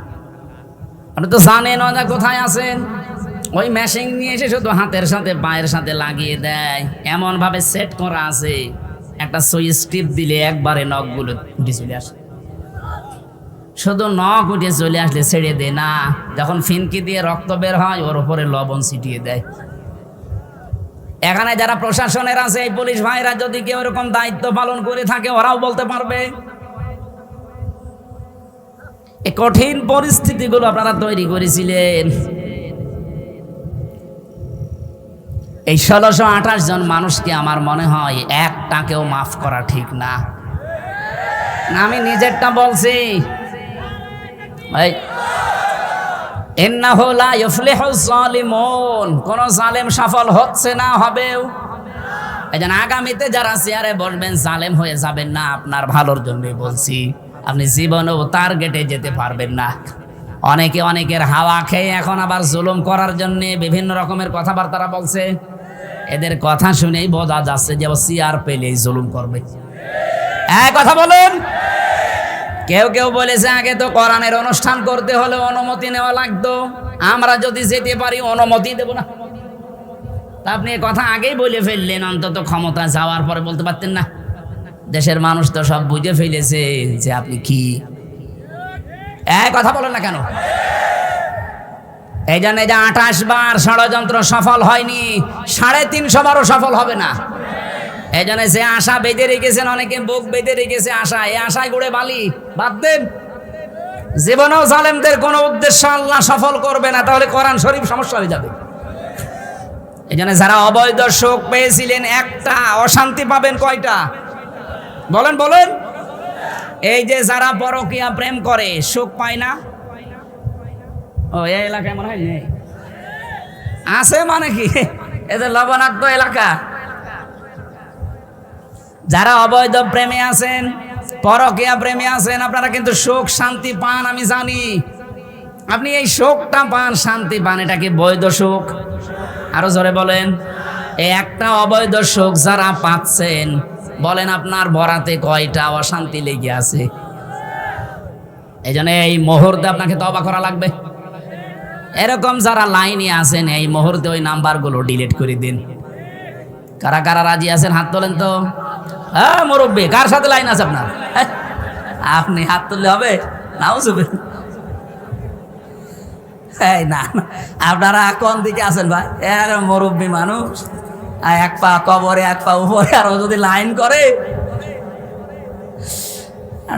Speaker 1: আপনি তো জানেন না কোথায় আছেন। ওই মেশিন নিয়ে এসে শুধু হাতের সাথে পায়ের সাথে লাগিয়ে দেয়, এমন ভাবে সেট করা আছে একটা সুইচ টিপ দিলে একবারে নখগুলো উঠে চলে আসে। শুধু নখ উঠে চলে আসলে ছেড়ে দেয় না, যখন ফিনকি দিয়ে রক্ত বের হয় ওর উপরে লবণ ছিটিয়ে দেয়। এখানে যারা প্রশাসনের আছে, এই পুলিশ ভাইরা যদি কেউ এরকম দায়িত্ব পালন করে থাকে ওরাও বলতে পারবে। এই কঠিন পরিস্থিতিগুলো আপনারা তৈরি করেছিলেন। এই 1628 জন মানুষকে আমার মনে হয় একটাকেও মাফ করা ঠিক না। আমি নিজেরটা বলছি, ইন্নাহু লা ইফলিহুজ জালিমুন, কোন জালেম সফল হচ্ছে না, হবেও। এই জন্য আগামীতে যারা চেয়ারে বসবেন জালেম হয়ে যাবেন না, আপনার ভালোর জন্যই বলছি। আপনি জীবনেও টার্গেটে যেতে পারবেন না। অনেকে অনেকের হাওয়া খেয়ে এখন আবার জুলুম করার জন্য বিভিন্ন রকমের কথাবার্তা বলছে। এদের কথা শুনেই বোঝা যাচ্ছে যে ও চেয়ার পেলেই জুলুম করবে। এক কথা বলেন। কেউ কেউ বলেছে আগে তো কোরআনের অনুষ্ঠান করতে হলে অনুমতি নেওয়া লাগতো, আমরা যদি যেতে পারি অনুমতি দেব না। তা আপনি এ কথা আগেই বলে ফেললেন, অন্তত ক্ষমতা যাওয়ার পরে বলতে পারতেন না? দেশের মানুষ তো সব বুঝে ফেলেছে যে আপনি কি। কথা বলেন না কেন? এই জন্য যে 28 বার ষড়যন্ত্র সফল হয়নি, 350 বারও সফল হবে না। এই জন্য যে আশা বেঁধে রেখেছেন, অনেকে বুক বেঁধে রেখেছে আশা, এই আশায় গড়ে বালি বাদ দেন। জীবনেও জালেমদের কোনো উদ্দেশ্য আল্লাহ সফল করবে না, তাহলে কোরআন শরীফ সমস্যা হয়ে যাবে। এই জন্য যারা অবৈধ সুখ পেয়েছিলেন একটা, অশান্তি পাবেন কয়টা? বলেন বলেন। এই যে যারা পরকীয়া প্রেম করে সুখ পায় না, ও এই এলাকায় মনে হয় নেই, আছে মানে কি এদের লবণাক্ত এলাকা। যারা অবৈধ প্রেমে আছেন, পরকীয়া প্রেমে আছেন, আপনারা কিন্তু সুখ শান্তি পান, আমি জানি। আপনি এই সুখটা পান, শান্তি পান, এটা কি বৈধ সুখ? আরো জোরে বলেন। এই একটা অবৈধ সুখ যারা পাচ্ছেন, বলেন আপনার বরাতে কয়টা অশান্তি লেগে আছে? এই জন্য এই মুহূর্তে আপনাকে তওবা করা লাগবে। এরকম যারা লাইনে আছেন, এই মুহূর্তে ওই নাম্বারগুলো ডিলিট করে দিন। কারা কারা রাজি আছেন হাত তোলেন তো। হ্যাঁ মুরব্বী, কার সাথে লাইন আছে আপনার? আপনি হাত তুললে হবে? নাও চুপে। এই না, আপনারা কোন দিকে আছেন ভাই? এর মুরব্বী মানুষ, এক পা কবরে এক পা উপরে, আর যদি লাইন করে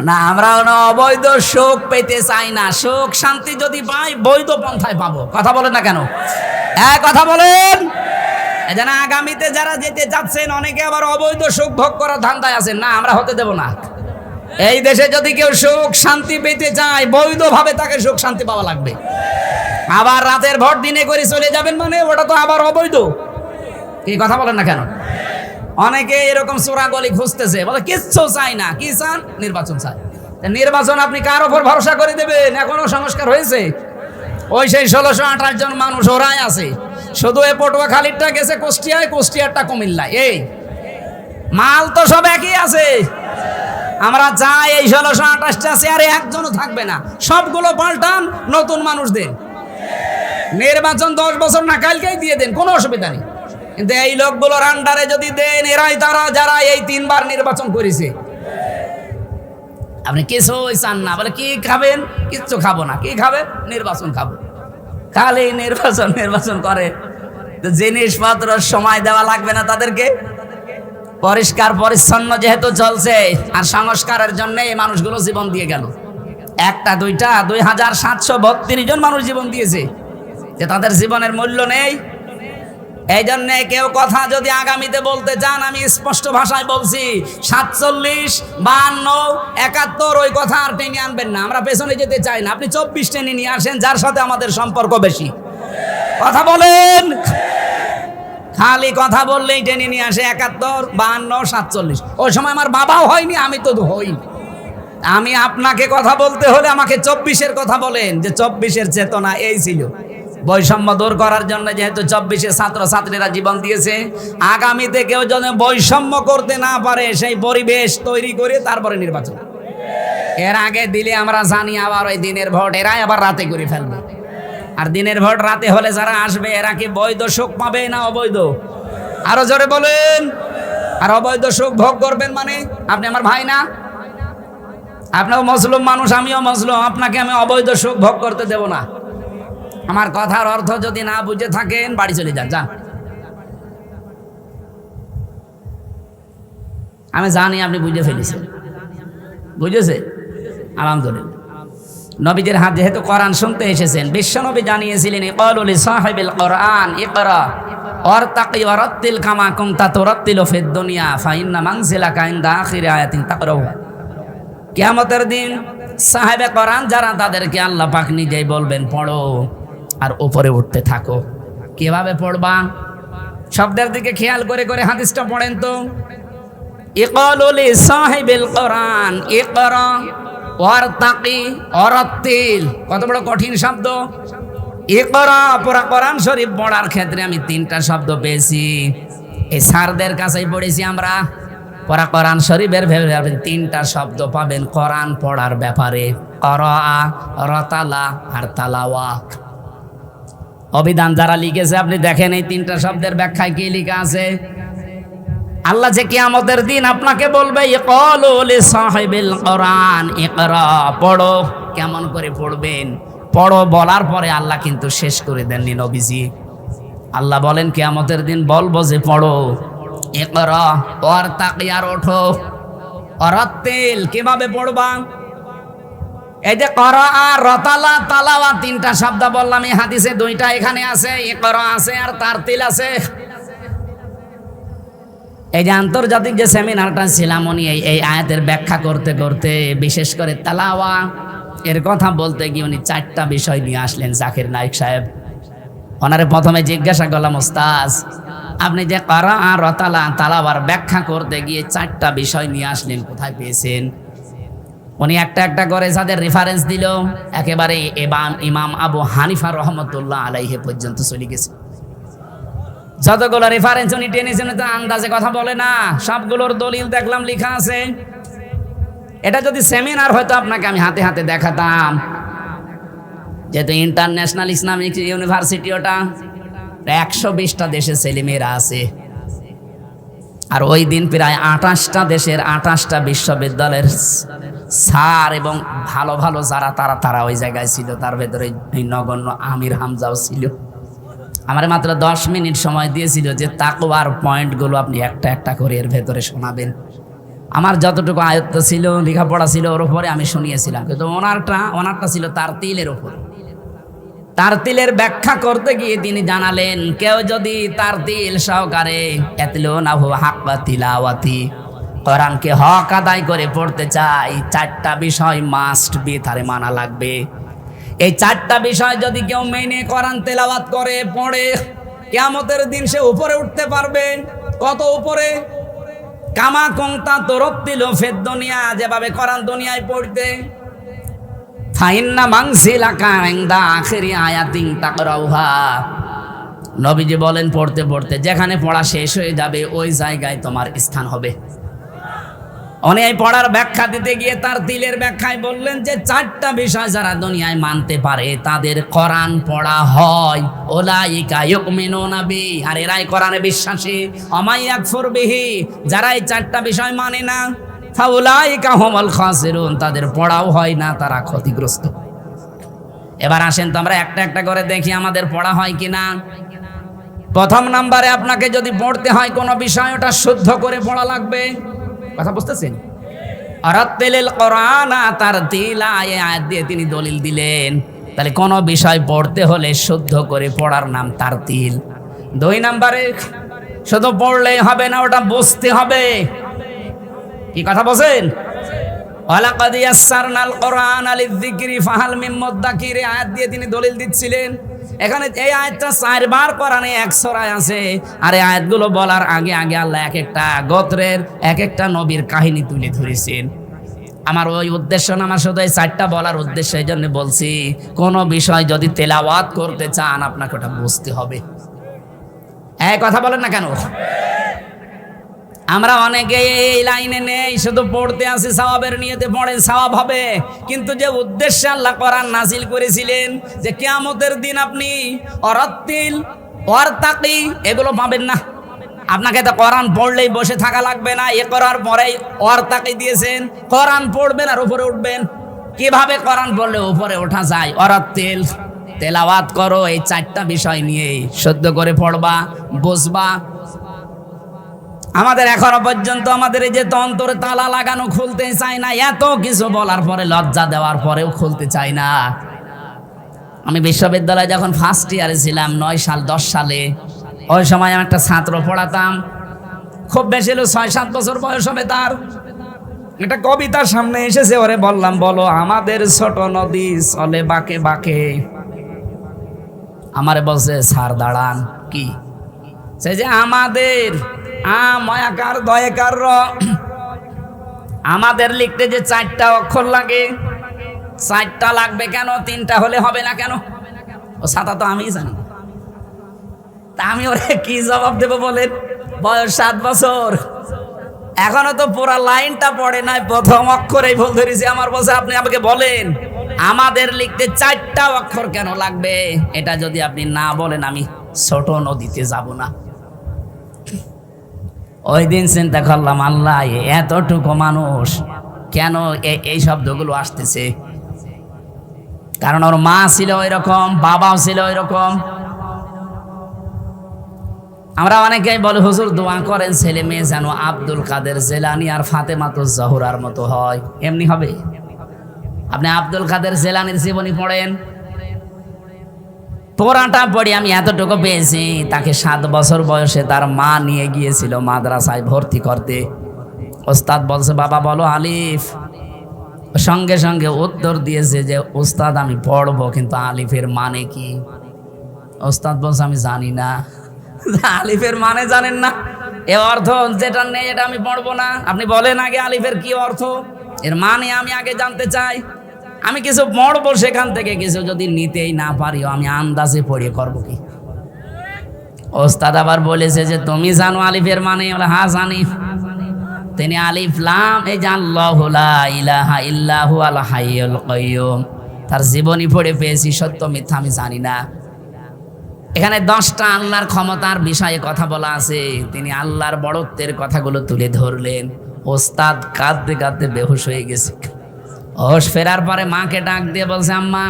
Speaker 1: না। আমরা অবৈধ সুখ পেতে চাই না, সুখ শান্তি যদি পাই বৈধ পন্থায় পাবো। কথা বলেন না কেন? কথা বলেন। এজন্য আগামীতে যারা যেতে যাচ্ছেন, অনেকে আবার অবৈধ সুখ ভোগ করার ধান্দায় আছেন। না, আমরা হতে দেব না। এই দেশে যদি কেউ সুখ শান্তি পেতে চায়, বৈধভাবে তাকে সুখ শান্তি পাওয়া লাগবে। আবার রাতের ভোট দিনে করে চলে যাবেন মানে ওটা তো আবার অবৈধ। কি কথা বলেন না কেন? অনেকে এরকম চোরাগলি খুঁজতেছে, বলে কিচ্ছু চাই না। কি চান? নির্বাচন চাই। নির্বাচন আপনি কার ওপর ভরসা করে দেবেন? এখনো সংস্কার হয়েছে? ওই সেই 1628 জন মানুষ ওরাই আছে। শুধু এ পটুয়াখালীরটা গেছে কুষ্টিয়ায়, কুষ্টিয়ারটা কুমিল্লায়। এই মাল তো সব একই আছে। আমরা চাই এই 1628টা চেয়ারে একজনও থাকবে না, সবগুলো পাল্টান, নতুন মানুষদের। নির্বাচন 10 বছর না কালকেই দিয়ে দেন, কোনো অসুবিধা নেই। কিন্তু এই লোকগুলোর আন্ডারে যদি দেন, এরাই তারা যারা এই 3 বার নির্বাচন করেছে। আপনি কিছুই চান না, বলে কি খাবেন? কিচ্ছু খাবো না। কি খাবেন? নির্বাচন খাবো। খালি নির্বাচন নির্বাচন করে, জিনিসপত্র সময় দেওয়া লাগবে না তাদেরকে। পরিষ্কার পরিচ্ছন্ন যেহেতু চলছে, আর সংস্কারের জন্য এই মানুষগুলো জীবন দিয়ে গেল। একটা দুইটা 2732 জন মানুষ জীবন দিয়েছে, যে তাদের জীবনের মূল্য নেই। এই জন্য কেউ কথা যদি আগামীতে বলতে চান, আমি স্পষ্ট ভাষায় বলছি, 47, 52, 71 ওই কথা আর টেনে আনবেন না। আমরা পেছনে যেতে চাই না। আপনি 24 টেনে নিয়ে আসেন, যার সাথে আমাদের সম্পর্ক বেশি। কথা বলেন। খালি কথা বললেই টেনে নিয়ে আসে 71, 52, 47। ওই সময় আমার বাবাও হয়নি, আমি তো হইনি। আমি আপনাকে কথা বলতে হলে আমাকে 24-এর কথা বলেন, যে 24-এর চেতনা এই ছিল। বৈষম্য দূর করার জন্য যেহেতু 24-এ ছাত্রছাত্রীরা জীবন দিয়েছে, আগামীতে কেউ যদি বৈষম্য করতে না পারে, সেই পরিবেশ তৈরি করে তারপরে নির্বাচন। এর আগে দিলে আমরা জানি আবার ওই দিনের ভোট এরাই আবার রাতে করে ফেলবে। আর দিনের ভোট রাতে হলে যারা আসবে, এরা কি বৈধ সুখ পাবে না অবৈধ? আরো জোরে বলেন। আর অবৈধ সুখ ভোগ করবেন মানে? আপনি আমার ভাই না? আপনিও মুসলিম মানুষ, আমিও মুসলিম। আপনাকে আমি অবৈধ সুখ ভোগ করতে দেব না। আমার কথার অর্থ যদি না বুঝে থাকেন, বাড়ি চলে যান। যান। আমি জানি আপনি বুঝে ফেলেছেন। বুঝেছে? আলহামদুলিল্লাহ। নবীদের হাত যেহেতু কোরআন শুনতে এসেছেন, বিশ্বনবী জানিয়েছিলেন, ইকালু লিসাহিবিল কোরআন ইকরা ওয়ারতাকি ওয়ারাত্তিল কামা কুনতা তুরাত্তিলু ফিদ দুনিয়া ফাইন্না মানজিলাকা ইনদা আখিরি আয়াতিন তাকরাহু। কিয়ামতের দিন সাহেবে কোরআন যারা, তাদেরকে আল্লাহ পাক নিজেই বলবেন, পড়ো আর উপরে উঠতে থাকো। কিভাবে পড়বা? শব্দের দিকে খেয়াল করে করে হাদিসটা পড়েন তো। ইকালু লিসাহিবিল কোরআন ইকরা ওয়ারতাকি ওয়ারাত্তিল, কত বড় কঠিন শব্দ। ইকরা, পুরা কোরআন শরীফ পড়ার ক্ষেত্রে আমি 3টা শব্দ পেয়েছি। এই স্যারদের কাছেই পড়েছি আমরা। পুরা কোরআন শরীফের ভেবে 3টা শব্দ পাবেন কোরআন পড়ার ব্যাপারে: করা, রতালা আর তালাওয়া। অভিধান যারা লিখেছে আপনি দেখেন এই তিনটা শব্দের ব্যাখ্যায় কি লেখা আছে। আল্লাহ যে কিয়ামতের দিন আপনাকে বলবে ইকলু লিসাহিবিল কোরআন ইকরা, পড়ো। কেমন করে পড়বেন? পড়ো বলার পরে আল্লাহ কিন্তু শেষ করে দেননি নবীজি। আল্লাহ বলেন কিয়ামতের দিন বলবো যে পড়ো, ইকরা ওয়ারতাকি, আর ওঠো। ওয়ারাত্তিল, কিভাবে পড়বা? এই যে করা আর রতালা তালাওয়া তিনটা শব্দ বললাম, এই হাদিসে দুইটা এখানে আছে, ইকরা আছে আর তারতিল আছে। এই যে আন্তর্জাতিক যে সেমিনারটা ছিলাম, উনি এই আয়াতের ব্যাখ্যা করতে করতে বিশেষ করে তালাওয়া এর কথা বলতে গিয়ে উনি 4টা বিষয় নিয়ে আসলেন। জাকির নায়েক সাহেব, ওনারে প্রথমে জিজ্ঞাসা করলাম, ওস্তাজ আপনি যে করা আর রতালা তালাওয়ার ব্যাখ্যা করতে গিয়ে 4টা বিষয় নিয়ে আসলেন, কোথায় পেয়েছেন? উনি একটা একটা করে যাদের রেফারেন্স দিল, একেবারে ইমাম আবু হানিফা রহমতুল্লাহ আলাইহি পর্যন্ত চলে গেছে। যতগুলো রেফারেন্স উনি টেনেছেন তো আন্দাজে কথা বলে না, সবগুলোর দলিল দেখলাম লেখা আছে। এটা যদি সেমিনার হয়তো আপনাকে আমি হাতে হাতে দেখাতাম, যেহেতু ইন্টারন্যাশনাল ইসলামিক ইউনিভার্সিটি, ওটা 120টা দেশের ছেলেমেয়েরা আছে। আর ওই দিন প্রায় 28টা দেশের 28টা বিশ্ববিদ্যালয়ের স্যার এবং ভালো ভালো যারা তারা ওই জায়গায় ছিল। তার ভেতরে এই নগণ্য আমির হামজাও ছিল। আমার মাত্র 10 মিনিট সময় দিয়েছিল যে তাকওয়ার পয়েন্টগুলো আপনি একটা একটা করে এর ভেতরে শোনাবেন। আমার যতটুকু আয়ত্ত ছিল, লেখাপড়া ছিল, ওর উপরে আমি শুনিয়েছিলাম। কিন্তু ওনারটা ছিল তারতিলের উপর। তারতিলের ব্যাখ্যা করতে গিয়ে তিনি জানালেন, কেউ যদি তারতিল সহকারে ইয়াতলুনাহু হাক্কা তিলাওয়াতি, কোরআনকে হক আদায় করে পড়তে চাই, 4টা বিষয় মাস্ট বি, তারে মানা লাগবে। এই 4টা বিষয় যদি কেউ মেনে কোরআন তেলাওয়াত করে পড়ে, কিয়ামতের দিন সে উপরে উঠতে পারবে। কত উপরে? কামা কুনতা তুরাত্তিলু ফিদ দুনিয়া, যেভাবে কোরআন দুনিয়ায় পড়তে। ফাইন্না মানসিলাকা ইনদা আখিরি আয়াতিন তাকরাউহা, নবীজি বলেন পড়তে পড়তে যেখানে পড়া শেষ হয়ে যাবে ওই জায়গায় তোমার স্থান হবে। উনি এই পড়ার ব্যাখ্যা দিতে গিয়ে তার দিলের ব্যাখ্যায় বললেন যে 4টা বিষয় যারা দুনিয়ায় মানতে পারে তাদের কোরআন পড়া হয়। উলাইকা ইউমিনুনা বি, আর এরাই কোরআনে বিশ্বাসী। ওমাই ইয়াকফুর বিহি, যারা এই 4টা বিষয় মানে না, ফাউলাইকা হুমুল খাসিরুন, তাদের পড়াও হয় না, তারা ক্ষতিগ্রস্ত। এবার আসেন তো আমরা একটা একটা করে দেখি আমাদের পড়া হয় কিনা। প্রথম নম্বরে আপনাকে যদি পড়তে হয় কোনো বিষয়, ওটা শুদ্ধ করে পড়া লাগবে। কথা বুঝতেছেন? আরাত্তিলিল কোরআনা তারতিলা, এই আয়াত দিয়ে তিনি দলিল দিলেন। তাহলে কোনো বিষয় পড়তে হলে শুদ্ধ করে পড়ার নাম তারতিল। 2 নম্বরে শুধু পড়লেই হবে না, ওটা বুঝতে হবে। কি কথা বলেন? ওয়ালাকাদ ইয়াসসারনাল কোরআনা লিযিকরি ফাহাল মিন মুদ্দাকির, আয়াত দিয়ে তিনি দলিল দিচ্ছিলেন। এখানে এই আয়াতটা 4 বার কোরআনে 1 সূরায় আছে। আর এই আয়াতগুলো বলার আগে আগে আল্লাহ এক একটা গোত্রের এক একটা নবীর কাহিনী তুলে ধরেছেন। আমার ওই উদ্দেশ্য না, আমার শুধু এই 4টা বলার উদ্দেশ্য। এই জন্য বলছি, কোনো বিষয় যদি তেলাওয়াত করতে চান আপনাকে ওটা বুঝতে হবে। এই কথা বলেন না কেন? আমরা অনেকে এই লাইনে নেই, শুধু পড়তে আসি, সওয়াবের নিয়তে পড়েন, সওয়াব হবে। কিন্তু যে উদ্দেশ্যে আল্লাহ কোরআন নাজিল করেছিলেন যে কিয়ামতের দিন আপনি ওয়ারাত্তিল ওয়ারতাকি এগুলো পাবেন না। আপনাকে তো কোরআন পড়লেই বসে থাকা লাগবে না, এ করার পরেই ওয়ারতাকি দিয়েছেন, কোরআন পড়বেন আর উপরে উঠবেন। কিভাবে কোরআন পড়লে উপরে ওঠা যায়? ওয়ারাত্তিল, তেলাওয়াত করো, এই 4টা বিষয় নিয়ে শুদ্ধ করে পড়বা, বুঝবা। আমাদের এখনো পর্যন্ত আমাদের এই যে তন্তরে তালা লাগানো খুলতে চায় না, এত কিছু বলার পরে, লজ্জা দেওয়ার পরেও খুলতে চায় না। আমি বিশ্ববিদ্যালয়ে যখন ফার্স্ট ইয়ারে ছিলাম 10 সালে, ওই সময় আমি একটা ছাত্র পড়াতাম, খুব বেশি হলো 6-7 বছর বয়স হবে তার। একটা কবিতার সামনে এসেছে, ওরে বললাম, বলো আমাদের ছোট নদী চলে বাঁকে বাঁকে। আমারে বলছে, স্যার দাঁড়ান। কি? সে যে আমাদের মায়াকার দয়াকার র, আমাদের লিখতে যে 4টা অক্ষর লাগে, 4টা লাগবে কেন? 3টা হলে হবে না কেন? ও সাতা তো আমিই জানি। তা আমি ওরে কি জবাব দেবো বলেন? বয়স 7 বছর, এখনো তো পুরা লাইনটা পড়ে নাই, প্রথম অক্ষরেই ভুল ধরেছি। আমার বলছে, আপনি আমাকে বলেন আমাদের লিখতে 4টা অক্ষর কেন লাগবে, এটা যদি আপনি না বলেন আমি ছোট নদীতে যাব না। ওই দিন চিন্তা করলাম, আল্লাহ এতটুকু মানুষ কেন এই শব্দগুলো আসতেছে? কারণ ওর মা ছিল ওই রকম, বাবাও ছিল ওই রকম। আমরা অনেকেই বলে হুজুর দোয়া করেন ছেলে মেয়ে যেন আব্দুল কাদের জেলানি আর ফাতেমাতুজ জোহরার মতো হয়। এমনি হবে? আপনি আব্দুল কাদের জেলানির জীবনী পড়েন, পুরাটা পড়ি আমি এতটুকু পেয়েছি, তাকে 7 বছর বয়সে তার মা নিয়ে গিয়েছিল মাদ্রাসায় ভর্তি করতে। ওস্তাদ বলছে বাবা বলো আলিফ, সঙ্গে সঙ্গে উত্তর দিয়েছে যে ওস্তাদ আমি পড়বো, কিন্তু আলিফের মানে কি? ওস্তাদ বলছে আমি জানি না। আলিফের মানে জানেন না? এ অর্থ যেটা নেই এটা আমি পড়বো না। আপনি বলেন আগে আলিফের কি অর্থ, এর মানে আমি আগে জানতে চাই। আমি কিছু পড়বো, সেখান থেকে কিছু যদি নিতেই না পারি আমি আন্দাজে পড়ে করবো কি? ওস্তাদ আবার বলেছে যে তুমি জানো আলিফের মানে? বলে হ্যাঁ জানি। তিনি আলিফ লাম এই যে আল্লাহু লা ইলাহা ইল্লাহু আল হাইয়ুল কাইয়ুম, তার জীবনী পড়ে পেয়েছি, সত্য মিথ্যা আমি জানি না। এখানে 10টা আল্লাহর ক্ষমতার বিষয়ে কথা বলা আছে। তিনি আল্লাহর বড়ত্বের কথাগুলো তুলে ধরলেন। ওস্তাদ কাঁদতে কাঁদতে বেহুশ হয়ে গেছে। হোশ ফেরার পরে মাকে ডাক দিয়ে বলছে আম্মা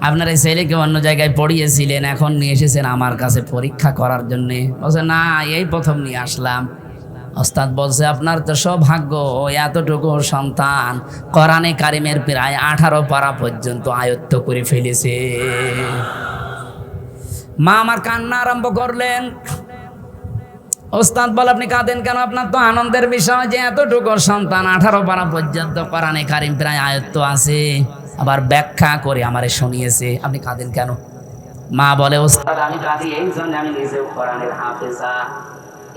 Speaker 1: আপনার এই ছেলেকে অন্য জায়গায় পড়িয়েছিলেন, এখন নিয়ে এসেছেন আমার কাছে পরীক্ষা করার জন্য। বলছে না এই প্রথম নিয়ে আসলাম। ওস্তাদ বলছে আপনার তো সৌভাগ্য, এতটুকু সন্তান কোরআনে কারিমের প্রায় 18 পারা পর্যন্ত আয়ত্ত করে ফেলেছে। মা আমার কান্না আরম্ভ করলেন। ওস্তাদ বল আপনি কাঁদেন কেন? আপনার তো আনন্দের বিষয় যে এতটুকু সন্তান 18 পারা পর্যন্ত কোরআনে কারিম প্রায় আয়ত্ত আছে, আবার ব্যাখ্যা করে আমারে শুনিয়েছে, আপনি কাঁদেন কেন? মা বলে ওস্তাদ আমি কাঁদি এই জন্য আমি নিজেও কোরআনের হাফেজা।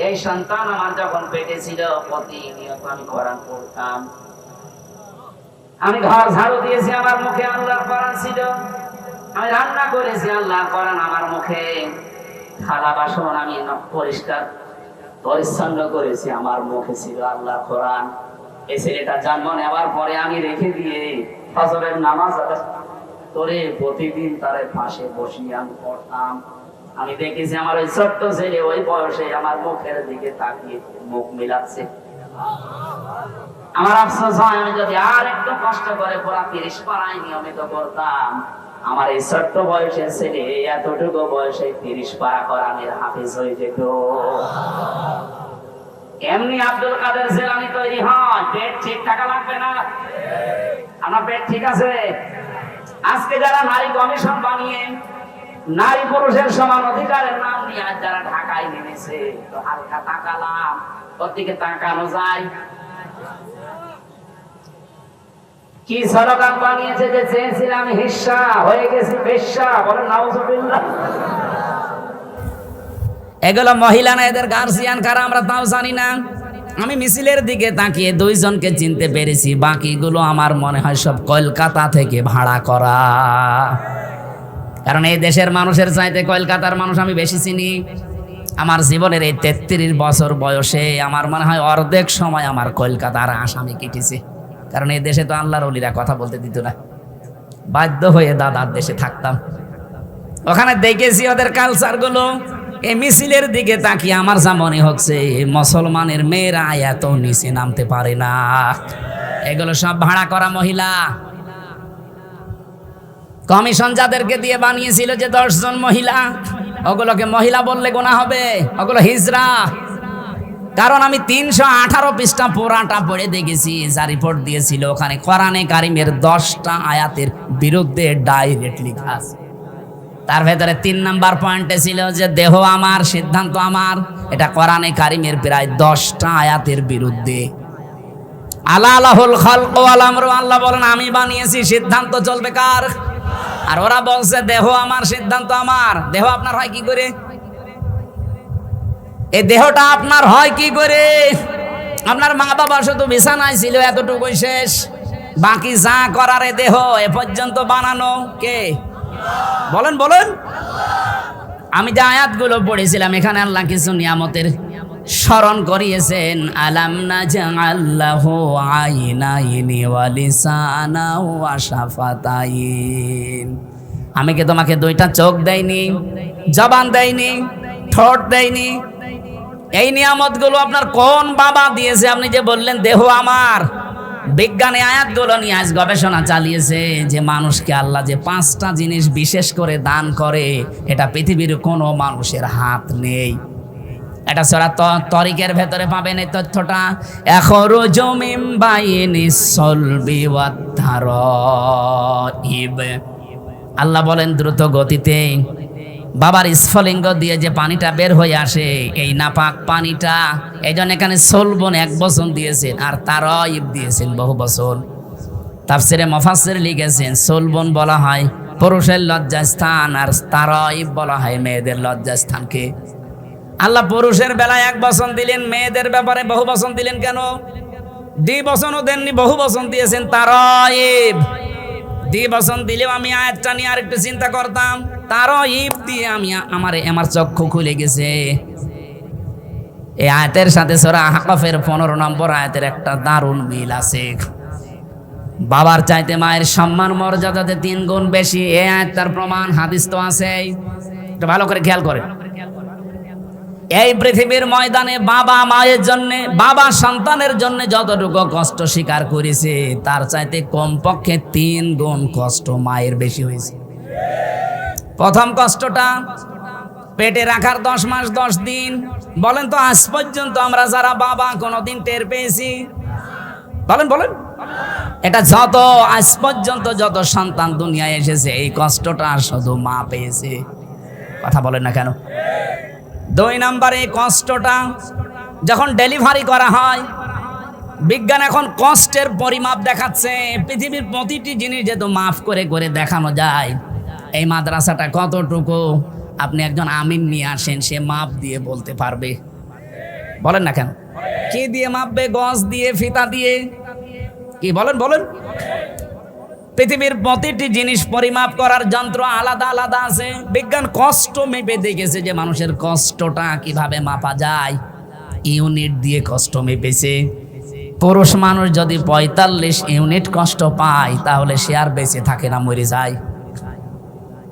Speaker 1: এই সন্তান আমার যখন পেটে ছিল প্রতিনিয়ত আমি কোরআন পড়তাম। আমি ঘর ঝাড়ু দিয়েছি, আমার মুখে আল্লাহর কোরআন ছিল। আমি রান্না করেছি, আল্লাহর কোরআন আমার মুখে। থালা বাসন আমি পরিষ্কার পরিচ্ছন্ন করেছি, আমার মুখে ছিল আল্লাহর কোরআন। এই ছেলেটা জন্ম নেওয়ার পরে আমি রেখে দিয়ে ফজরের নামাজ করে প্রতিদিন তার পাশে বসিয়ে আমি পড়তাম। আমি দেখেছি আমার ওই ছোট্ট ছেলে ওই বয়সে আমার মুখের দিকে তাকিয়ে মুখ মিলাচ্ছে। আমার আফসোস হয় আমি যদি আর একটু কষ্ট করে পুরা 30 পারায় নিয়মিত করতাম, আমার এই ছোট্ট বয়সের ছেলে এতটুকু বয়সে 30 পারা কোরআনের হাফেজ হয়ে যেত। এমনি আব্দুল কাদের জেলানি তৈরি হয়। পেট ঠিক থাকা লাগবে না? আমার পেট ঠিক আছে? আজকে যারা নারী কমিশন বানিয়ে নারী পুরুষের সমান অধিকারের নাম নিয়ে আজ যারা ঢাকায় নেমেছে, তো হালকা তাকালাম, ওর দিকে তাকানো যায়। কি স্লোগান বানিয়েছে যে চেয়েছিলাম হিস্সা হয়ে গেছি বেশ্যা, বলেন নাউজুবিল্লাহ। এগুলো মহিলা না এদের গার্জিয়ান কারা আমরা তাও জানি না। আমি মিছিলের দিকে তাকিয়ে 2 জনকে চিনতে পেরেছি, বাকিগুলো আমার মনে হয় সব কলকাতা থেকে ভাড়া করা। কারণ এই দেশের মানুষের চাইতে কলকাতার মানুষ আমি বেশি চিনি। আমার জীবনের এই 33 বছর বয়সে আমার মনে হয় অর্ধেক সময় আমার কলকাতার আসামি কেটেছে। কারণ এই দেশে তো আল্লাহর ওলিরা কথা বলতে দিত না, বাধ্য হয়ে দাদার দেশে থাকতাম। ওখানে দেখেছি ওদের কালচারগুলো। এই মিছিলের দিকে তাকিয়ে আমার যা মনে হচ্ছে মুসলমানের মেয়েরা এত নিচে নামতে পারে না। এগুলো সব ভাড়া করা মহিলা। কমিশন যাদেরকে দিয়ে বানিয়েছিল যে 10 জন মহিলা, ওগুলোকে মহিলা বললে গোনা হবে, ওগুলো হিজড়া। কারণ আমি 318 পৃষ্ঠা পুরাটা পড়ে দেখেছি, যা রিপোর্ট দিয়েছিল ওখানে কোরআনে কারিমের 10টা আয়াতের বিরুদ্ধে ডাইরেক্ট লেখা আছে। তার ভেতরে 3 নাম্বার পয়েন্টে ছিল যে দেহ আমার, সিদ্ধান্ত আমার। এটা কোরআনে কারিমের প্রায় 10টা আয়াতের বিরুদ্ধে। আলাহুল খালক ওয়াল আমরু, আল্লাহ বলেন আমি বানিয়েছি, সিদ্ধান্ত চলবে কার? আর ওরা বলছে দেহ আমার, সিদ্ধান্ত আমার। দেহ আপনার হয় কি করে? এই দেহটা আপনার হয় কি করে? আপনার মা বাবা শুধু বিছানায় ছিল, এতটুকুই শেষ। বাকি যা করার এ দেহ এ পর্যন্ত বানানো কে? বলেন বলেন। আমি যে আয়াতগুলো পড়েছিলাম এখানে আল্লাহ কিছু নিয়ামতের স্মরণ করিয়েছেন, আলাম নাজআল লাহু আইনাইনি ওয়া লিসানান ওয়া শাফাতাইন। আমি কি তোমাকে দুইটা চোখ দেইনি, জবান দেইনি, ঠোঁট দেইনি? এই নিয়ামতগুলো আপনার কোন বাবা দিয়েছে? আপনি যে বললেন দেহ আমার। বিজ্ঞানী আয়াতগুলো নিয়ে আজ গবেষণা চালিয়েছে যে মানুষকে আল্লাহ যে 5টা জিনিস বিশেষ করে দান করে, এটা পৃথিবীর কোনো মানুষের হাত নেই। এটা সূরা তরিকের ভেতরে পাবেন এই তথ্যটা। এখরুজু মিন বাইনিস সলবি ওয়াত তারাইব। আল্লাহ বলেন দ্রুত গতিতে বাবার স্ফলিঙ্গ দিয়ে যে পানিটা বের হয়ে আসে, এই নাপাক পানিটা, এই জন্য এখানে সলবন 1 বচন দিয়েছেন আর তারাইব দিয়েছেন বহু বচন। তাফসিরে মুফাসসির লিখেছেন সলবন বলা হয় পুরুষের লজ্জাস্থান আর তারাইব বলা হয় মেয়েদের লজ্জাস্থানকে। আল্লাহ পুরুষের বেলায় 1 বচন দিলেন, মেয়েদের ব্যাপারে বহু বচন দিলেন কেন? 2 বচনও দেননি, বহু বচন দিয়েছেন তারাইব। 2 বচন দিলেও আমি আয়াতটা নিয়ে আরেকটু চিন্তা করতাম। তারাইব দিয়ে আমার চক্ষু খুলে গেছে। এই আয়াতের সাথে সূরা আহকাফের 15 নম্বর আয়াতের একটা দারুণ মিল আছে। বাবার চাইতে মায়ের সম্মান মর্যাদাতে 3 গুণ বেশি। এই আয়াতটার প্রমাণ হাদিস তো আছে, এটা ভালো করে খেয়াল করেন। এই পৃথিবীর ময়দানে বাবা মায়ের জন্য, বাবা সন্তানের জন্য যতটুকু কষ্ট স্বীকার করেছে, তার চাইতে কমপক্ষে 3 গুণ কষ্ট মায়ের বেশি হয়েছে। প্রথম কষ্টটা পেটে রাখার 10 মাস 10 দিন। বলেন তো আজ পর্যন্ত আমরা যারা বাবা কোনোদিন টের পেয়েছি? বলেন বলেন। এটা যত আজ পর্যন্ত যত সন্তান দুনিয়ায় এসেছে, এই কষ্টটা শুধু মা পেয়েছে। কথা বলেন না কেন? 2 নম্বরে কষ্টটা যখন ডেলিভারি করা হয়। বিজ্ঞান এখন কষ্টের পরিমাপ দেখাচ্ছে। পৃথিবীর প্রতিটি জিনিস যেহেতু মাফ করে করে দেখানো যায়, এই মাদ্রাসাটা কতটুকু আপনি একজন আমিন নিয়ে আসেন, সে মাপ দিয়ে বলতে পারবে। বলেন না কেন? কি দিয়ে মাপবে? গজ দিয়ে, ফিতা দিয়ে? কি বলেন বলেন? পৃথিবীর প্রতিটি জিনিস পরিমাপ করার যন্ত্র আলাদা আলাদা আছে। বিজ্ঞান কষ্ট মেপে দেখেছে যে মানুষের কষ্টটা কিভাবে মাপা যায়, ইউনিট দিয়ে কষ্ট মেপেছে। পুরুষ মানুষ যদি 45 ইউনিট কষ্ট পায়, তাহলে সে আর বেঁচে থাকে না, মরে যায়।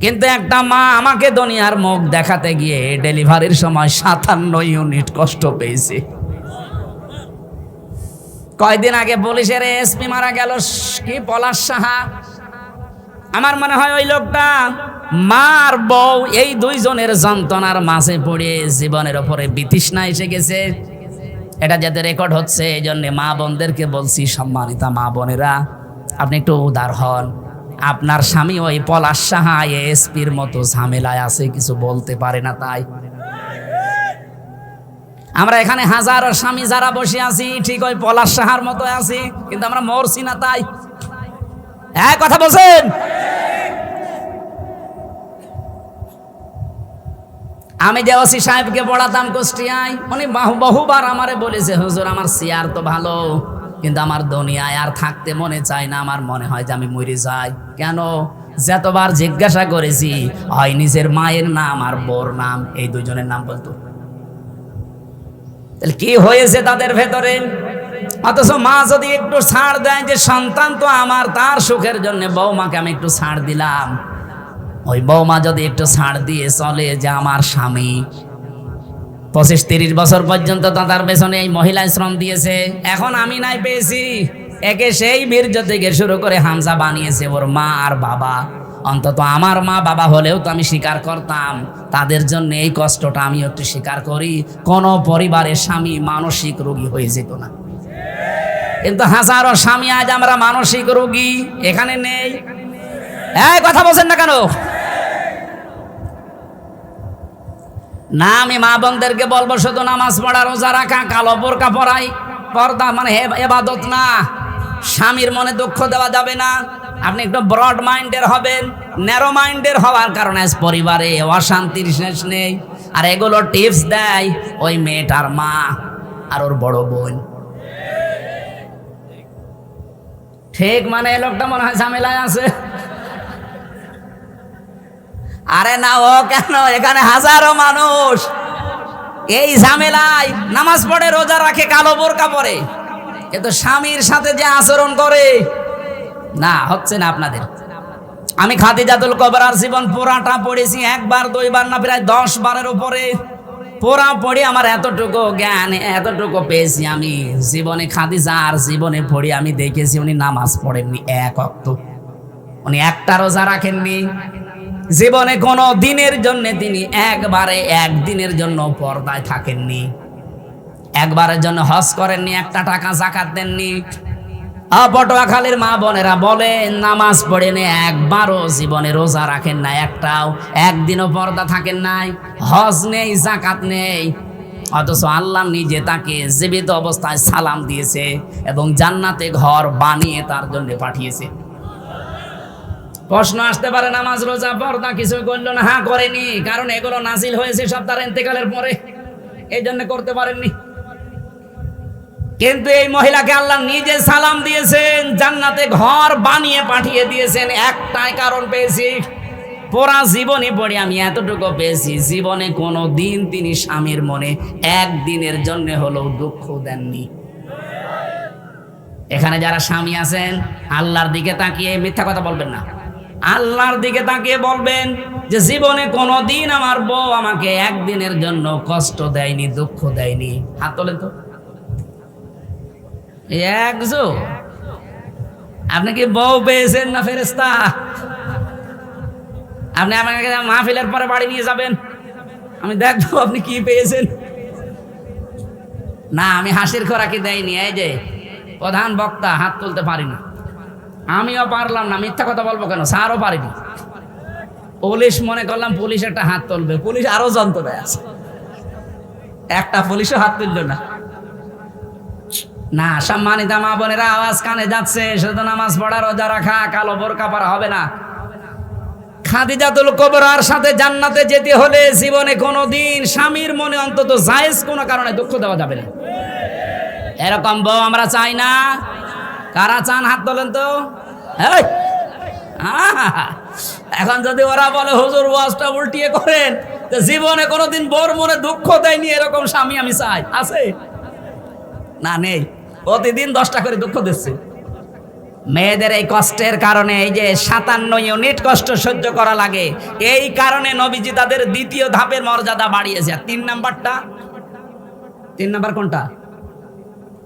Speaker 1: কিন্তু একটা মা আমাকে দুনিয়ার মুখ দেখাতে গিয়ে ডেলিভারির সময় 57 ইউনিট কষ্ট পেয়েছে। কয়দিন আগে পুলিশের এসপি মারা গেল, কি পলাশ সাহা। আমার মনে হয় ওই লোকটা মার বউ, এই 2 জনের যন্ত্রণার মাঝে পড়ে জীবনের ওপরে বিতৃষ্ণা এসে গেছে। এটা যাতে রেকর্ড হচ্ছে, এই জন্য মা বোনদেরকে বলছি, সম্মানিতা মা বোনেরা, আপনি একটু উদার হন। আপনার স্বামী ওই পলাশ সাহা এসপির মতো ঝামেলায় আছে, কিছু বলতে পারে না। তাই আমরা এখানে হাজারো স্বামী যারা বসে আছি, ঠিক ওই পলাশ সাহার মতো আছি, কিন্তু আমরা মরছি না। তাই কথা বলছেন? আমি যে ওসি সাহেবকে পড়াতাম কুষ্টিয়ায়, উনি বহুবার আমারে বলেছে, হুজুর আমার চেয়ার তো ভালো, কিন্তু আমার দুনিয়ায় আর থাকতে মনে চায় না। আমার মনে হয় যে আমি মরে যাই। কেন? যতবার জিজ্ঞাসা করেছি, হয় নিজের মায়ের নাম আর বোর নাম, এই 2 জনের নাম বলতো। তাহলে কি হয়েছে তাদের ভেতরে? অথচ মা যদি একটু ছাড় দেয় যে সন্তান তো আমার, তার সুখের জন্য বৌমাকে আমি একটু ছাড় দিলাম, ওই বৌমা যদি একটু ছাড় দিয়ে চলে যে আমার স্বামী 25-30 বছর পর্যন্ত তার পেছনে এই মহিলা শ্রম দিয়েছে, এখন আমি নাই পেয়েছি, একে সেই বীর্য থেকে শুরু করে হামজা বানিয়েছে ওর মা আর বাবা। অন্তত আমার মা বাবা হলেও তো আমি স্বীকার করতাম, তাদের জন্য এই কষ্টটা আমি একটু স্বীকার করি। কোন পরিবারের স্বামী মানসিক রোগী হয়ে যেত না। কিন্তু হাজারো স্বামী আজ আমরা মানসিক রোগী এখানে নেই। কথা বলছেন না কেন? না, আমি মা বোনদেরকে বলবো শুধু নামাজ পড়া, রোজা রাখা, কালো বোরকা পরাই, পর্দা মানে ইবাদত না। স্বামীর মনে দুঃখ দেওয়া যাবে না। আপনি একটু ব্রড মাইন্ডের হবেন। ন্যারো মাইন্ডের হওয়ার কারণে পরিবারে অশান্তির শেষ নেই। আর এগুলো টিপস দেয় ওই মেয়েটার মা আর ওর বড় বোন। ঠিক মানে এই লোকটা মনে হয় ঝামেলায় আছে। আরে না, ও কেন, এখানে হাজারো মানুষ এই ঝামেলায় নামাজ পড়ে রোজা রাখে কালো বোরকা পরে, কিন্তু স্বামীর সাথে যে আচরণ করে না, হচ্ছে না আপনাদের। আমি খাদিজাতুল কুবরার জীবন পুরাটা পড়েছি, একবার দুইবার না, প্রায় 10 বারের উপরে পুরা পড়ে আমার এতটুকু জ্ঞান, এতটুকু পেয়েছি আমি জীবনে। খাদিজার জীবনে পড়ে আমি দেখেছি উনি নামাজ পড়েননি এক ওয়াক্ত, উনি একটা রোজা রাখেননি জীবনে কোনো দিনের জন্য, তিনি একদিনের জন্য পর্দায় থাকেননি, একবারের জন্য হজ করেননি, একটা টাকা যাকাত দেননি। পটুয়াখালীর মা বোনেরা বলেন নামাজ পড়েন, একবারও জীবনে রোজা রাখেন না, একদিনও পর্দা থাকেন নাই, হজ নেই, যাকাত নেই, অথচ আল্লাহ নিজে তাকে জীবিত অবস্থায় সালাম দিয়েছে এবং জান্নাতে ঘর বানিয়ে তার জন্য পাঠিয়েছে। প্রশ্ন আসতে পারে নামাজ রোজা পর্দা কিছু করলো না? হ্যাঁ করেনি, কারণ এগুলো নাজিল হয়েছে সব তার ইন্তেকালের পরে, এই জন্য করতে পারেননি। কিন্তু এই মহিলাকে আল্লাহ নিজে সালাম দিয়েছেন, জান্নাতে ঘর বানিয়ে পাঠিয়ে দিয়েছেন। একটাই কারণ পেয়েছি, পুরা জীবনে পড়ে আমি এতটুকু পেয়েছি, জীবনে কোনো দিন তিনি স্বামীর মনে একদিনের জন্য হলেও দুঃখ দেননি। এখানে যারা স্বামী আছেন আল্লাহর দিকে তাকিয়ে মিথ্যা কথা বলবেন না, আল্লাহর দিকে তাকিয়ে বলবেন যে জীবনে কোনো দিন আমার বউ আমাকে একদিনের জন্য কষ্ট দেয়নি, দুঃখ দেয়নি। হাত তোলেন তো। একজো, আপনি কি বউ পেয়েছেন না ফেরেশতা? আপনি আমাকে মাহফিলের পরে বাড়ি নিয়ে যাবেন, আমি দেখবো আপনি কি পেয়েছেন। না, আমি হাসির খোরাকি দেয়নি। এই যে প্রধান বক্তা হাত তুলতে পারিনি, আমিও পারলাম না, মিথ্যা কথা বলবো কেন, স্যারও পারিনি। পুলিশ মনে করলাম পুলিশ একটা হাত তুলবে, পুলিশ আরো যন্ত্রণায় আছে, একটা পুলিশও হাত তুললো না। না, সম্মানিত মা বোনেরা, আওয়াজ কানে যাচ্ছে, শুধু নামাজ পড়া রোজা রাখা কালো বোরকা পরা হবে না। খাদিজাতুল কুবরার সাথে জান্নাতে যেতে হলে জীবনে কোনোদিন স্বামীর মনে অন্তত জায়েজ কোনো কারণে দুঃখ দেওয়া যাবে না। এরকম বউ আমরা চাই না। কারা চান হাত তোলেন তো। এখন যদি ওরা বলে হুজুর ওয়াজটা উল্টিয়ে করেন, তো জীবনে কোনোদিন বউর মনে দুঃখ দেয়নি এরকম স্বামী আমি চাই, আছে না? নেই, প্রতিদিন 10টা করে দুঃখ দিচ্ছে। মেয়েদের এই কষ্টের কারণে, এই যে 57 ইউনিট কষ্ট সহ্য করা লাগে, এই কারণে নবীজি তাদের দ্বিতীয় ধাপের মর্যাদা বাড়িয়েছে। 3 নাম্বার কোনটা?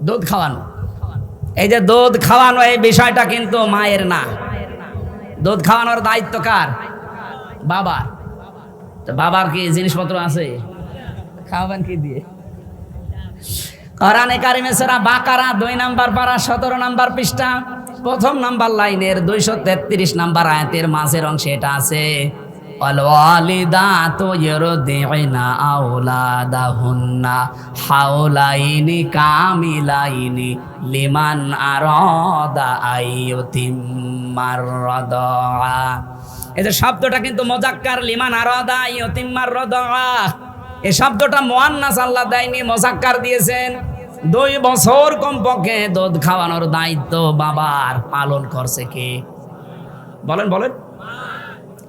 Speaker 1: দুধ খাওয়ানো। এই যে দুধ খাওয়ানো, এই বিষয়টা কিন্তু মায়ের না, দুধ খাওয়ানোর দায়িত্ব কার? বাবার। তো বাবার কি জিনিসপত্র আছে? খাওয়াবেন কি দিয়ে? কোরআনে কারিমে সূরা বাকারা 2 নাম্বার পারা 17 নাম্বার পৃষ্ঠা 1ম নাম্বার লাইনের 233 নাম্বার আয়াতের মাঝের অংশে এটা আছে, ওয়াল ওয়ালিদাতু ইউরদি'না আওলাদাহুন্না হাওলাইনি কামিলাইনি লিমান আরাদা আইয়ুতিম্মার রাদা। এই যে শব্দটা কিন্তু মুযাক্কার, লিমান আরাদা আইয়ুতিম্মার রাদা। এই শব্দটা মুয়ান্নাস আল্লাহ দেয়নি, মুযাক্কার দিয়েছেন। 2 বছর কমপক্ষে দুধ খাওয়ানোর দায়িত্ব বাবার, পালন করছে কে? বলেন বলেন।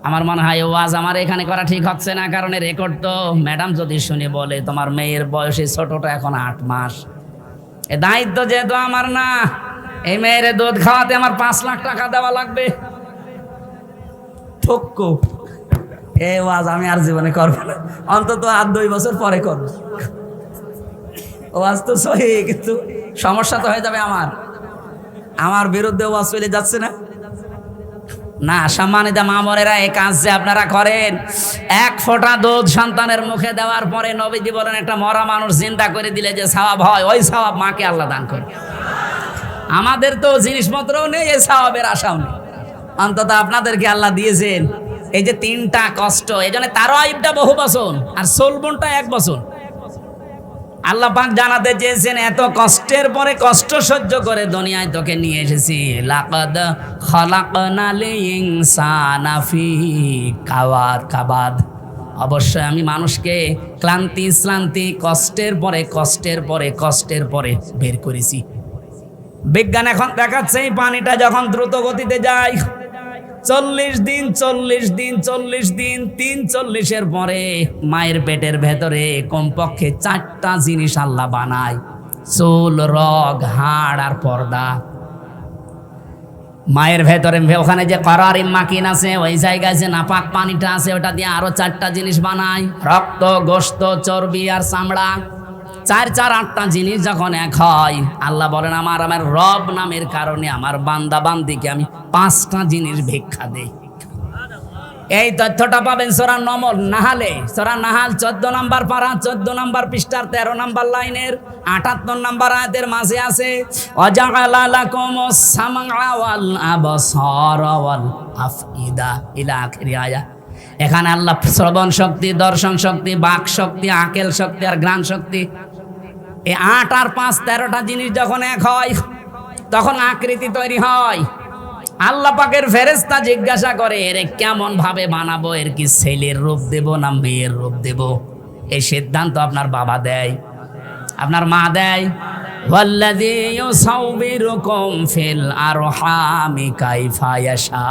Speaker 1: আমার মনে হয় ওয়াজ আমার এখানে করা ঠিক হচ্ছে না, কারণ রেকর্ড তো ম্যাডাম যদি শুনে বলে তোমার মেয়ের বয়সে ছোটটা এখন 8 মাস, এ দায়িত্ব যেহেতু আমার না, এই মেয়ের দুধ খাওয়াতে আমার 5 লাখ টাকা দেওয়া লাগবে। ঠক্কো, এই ওয়াজ আমি আর জীবনে করবো না, অন্তত আর 2 বছর পরে করবো। ওয়াজ তো সহি, কিন্তু সমস্যা তো হয়ে যাবে আমার বিরুদ্ধে ওয়াজ চলে যাচ্ছে না। না, সম্মানিত মা বোনেরা, এই কাজ যে আপনারা করেন, 1 ফোঁটা দুধ সন্তানের মুখে দেওয়ার পরে নবীজি বলেন একটা মরা মানুষ জিন্দা করে দিলে যে সওয়াব হয়, ওই সওয়াব মাকে আল্লাহ দান করে। আমাদের তো জিনিসপত্রও নেই, এই সওয়াবের আশাও নেই, অন্তত আপনাদেরকে আল্লাহ দিয়েছেন। এই যে 3টা কষ্ট, এই জন্য তারাইবটা বহু বছর আর সোলবনটা 1 বছর। আল্লাহ পাক জানাতে চেয়েছেন এত কষ্টের পরে কষ্ট সহ্য করে দুনিয়ায় তোকে নিয়ে এসেছি। লাকাদ খালাকনাল ইনসানা ফি কাবাদ। অবশ্যই আমি মানুষকে ক্লান্তি কষ্টের পরে বের করেছি। বিজ্ঞান এখন দেখাচ্ছে এই পানিটা যখন দ্রুত গতিতে যায়, 40 দিন 40 দিন 40 দিন 43-এর পরে মায়ের পেটের ভেতরে কমপক্ষে 4টা জিনিস আল্লাহ বানায়, চুল, রগ, হাড় আর পর্দা। মায়ের ভেতরে ওখানে যে করারি মাকিন আছে, ওই জায়গায় যে নাপাক পানিটা আছে, ওটা দিয়ে আরো 4টা জিনিস বানায়, রক্ত, গোশত, চর্বি আর চামড়া। 4-8টা জিনিস যখন এক হয়, আল্লাহ বলেন আমার রব নামের কারণে আমার বান্দা বান্দিকে আমি 5টা জিনিস ভিক্ষা দেই। এই তথ্যটা পাবেন সূরা নাহালে, সূরা নাহাল 14 নম্বর পারা 14 নম্বর পৃষ্ঠার 13 নম্বর লাইনের 78 নম্বর আয়াতের মাঝে আছে, ওয়াজআলা লাকুমুস সামআ ওয়াল আবসারা ওয়াল আফইদা ইলা আখির আয়াত। এখানে আল্লাহ শ্রবণ শক্তি, দর্শন শক্তি, বাক শক্তি, আকেল শক্তি আর ঘ্রাণ শক্তি, এই 8 আর 5 13টা জিনিস যখন এক হয় তখন আকৃতি তৈরি হয়। আল্লাহ পাকের ফেরেশতা জিজ্ঞাসা করে, এর কেমন ভাবে বানাবো, এর কি ছেলের রূপ দেব না মেয়ের রূপ দেব? এই সিদ্ধান্ত আপনার বাবা দেয়, আপনার মা দেয়। ওয়াল্লাযী ইউসাউবিরুকুম ফিল আরহামি কাইফা ইয়াশা,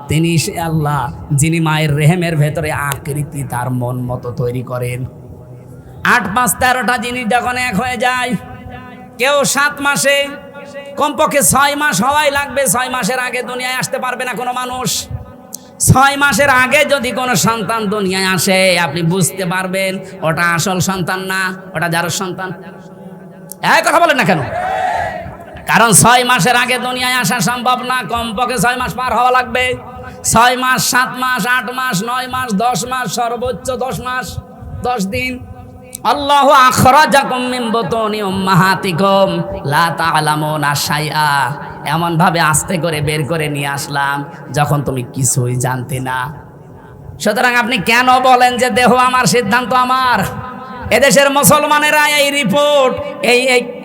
Speaker 1: তিনি সে আল্লাহ যিনি মায়ের রেহেমের ভেতরে আকৃতি তার মন মতো তৈরি করেন। 8, 5, 13টা জিনিস যখন এক হয়ে যায়, কেউ 7 মাসে, কমপক্ষে 6 মাস হওয়াই লাগবে। 6 মাসের আগে দুনিয়ায় আসতে পারবে না কোনো মানুষ। 6 মাসের আগে যদি কোনো সন্তান দুনিয়ায় আসে, আপনি বুঝতে পারবেন ওটা আসল সন্তান না, ওটা জারজ সন্তান। এই কথা বলেন না কেন? কারণ 6 মাসের আগে দুনিয়ায় আসা সম্ভব না, কমপক্ষে 6 মাস পার হওয়া লাগবে। 6 মাস, 7 মাস, 8 মাস, 9 মাস, 10 মাস, সর্বোচ্চ 10 মাস 10 দিন। আল্লাহু আখরাজাকুম মিন বুতুনি উম্মাহাতিকুম লা তা'লামুনা শাইআ, এমন ভাবে আস্তে করে বের করে নিয়ে আসলাম যখন তুমি কিছুই জানতে না। সুতরাং আপনি কেন বলেন যে দেহ আমার, সিদ্ধান্ত আমার? এদেশের মুসলমানেরা এই রিপোর্ট,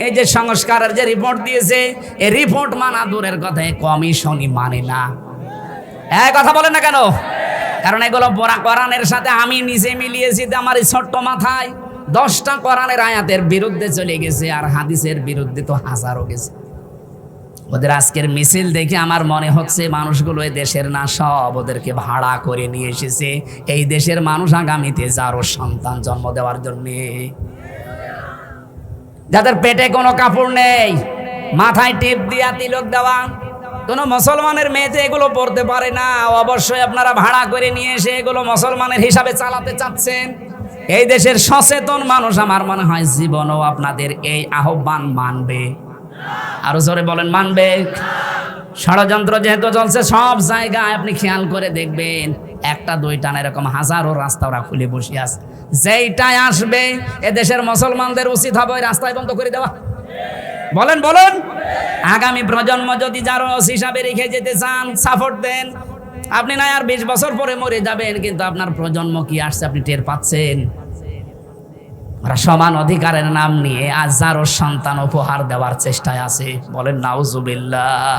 Speaker 1: এই যে সংস্কারের যে রিপোর্ট দিয়েছে, এই রিপোর্ট মানা দূরের কথা, কমিশনই মানে না। এই কথা বলেন না কেন? কারণ এগুলো কোরআনের সাথে আমি নিজে মিলিয়েছি আমার এই ছোট্ট মাথায়। 10টা কোরআনের আয়াতের বিরুদ্ধে চলে গেছে, আর হাদিসের বিরুদ্ধে তো হাজারও গেছে। ওদের আজকের মিছিল দেখে আমার মনে হচ্ছে মানুষগুলো এই দেশের না, সব ওদেরকে ভাড়া করে নিয়ে এসেছে এই দেশের মানুষ আগামীতে যারও সন্তান জন্ম দেওয়ার জন্য। যাদের পেটে কোনো কাপড় নেই, মাথায় টিপ দিয়া তিলক দেওয়া, কোনো মুসলমানের মেয়েতে এগুলো পড়তে পারে না, অবশ্যই আপনারা ভাড়া করে নিয়ে এসে এগুলো মুসলমানের হিসাবে চালাতে চাচ্ছেন। এই দেশের সচেতন মানুষ আমার মনে হয় জীবনও আপনাদের এই আহ্বান মানবে। আরো জোরে বলেন, মানবে? ষড়যন্ত্র যেহেতু চলছে সব জায়গায়, আপনি খেয়াল করে দেখবেন 1টা 2টা না, এরকম হাজারো রাস্তা ওরা খুলে বসে আছে। যেইটাই আসবে এদেশের মুসলমানদের উচিত হবে ওই রাস্তায় বন্ধ করে দেওয়া। বলেন বলেন, আগামী প্রজন্ম যদি জারজ হিসাবে রেখে যেতে চান, সাপোর্ট দেন। আপনি না আর 20 বছর পরে মরে যাবেন, কিন্তু আপনার প্রজন্ম কি আসছে আপনি টের পাচ্ছেন? ওরা সমান অধিকারের নাম নিয়ে আজ জারজ সন্তান উপহার দেওয়ার চেষ্টায় আছে। বলেন নাউজুবিল্লাহ।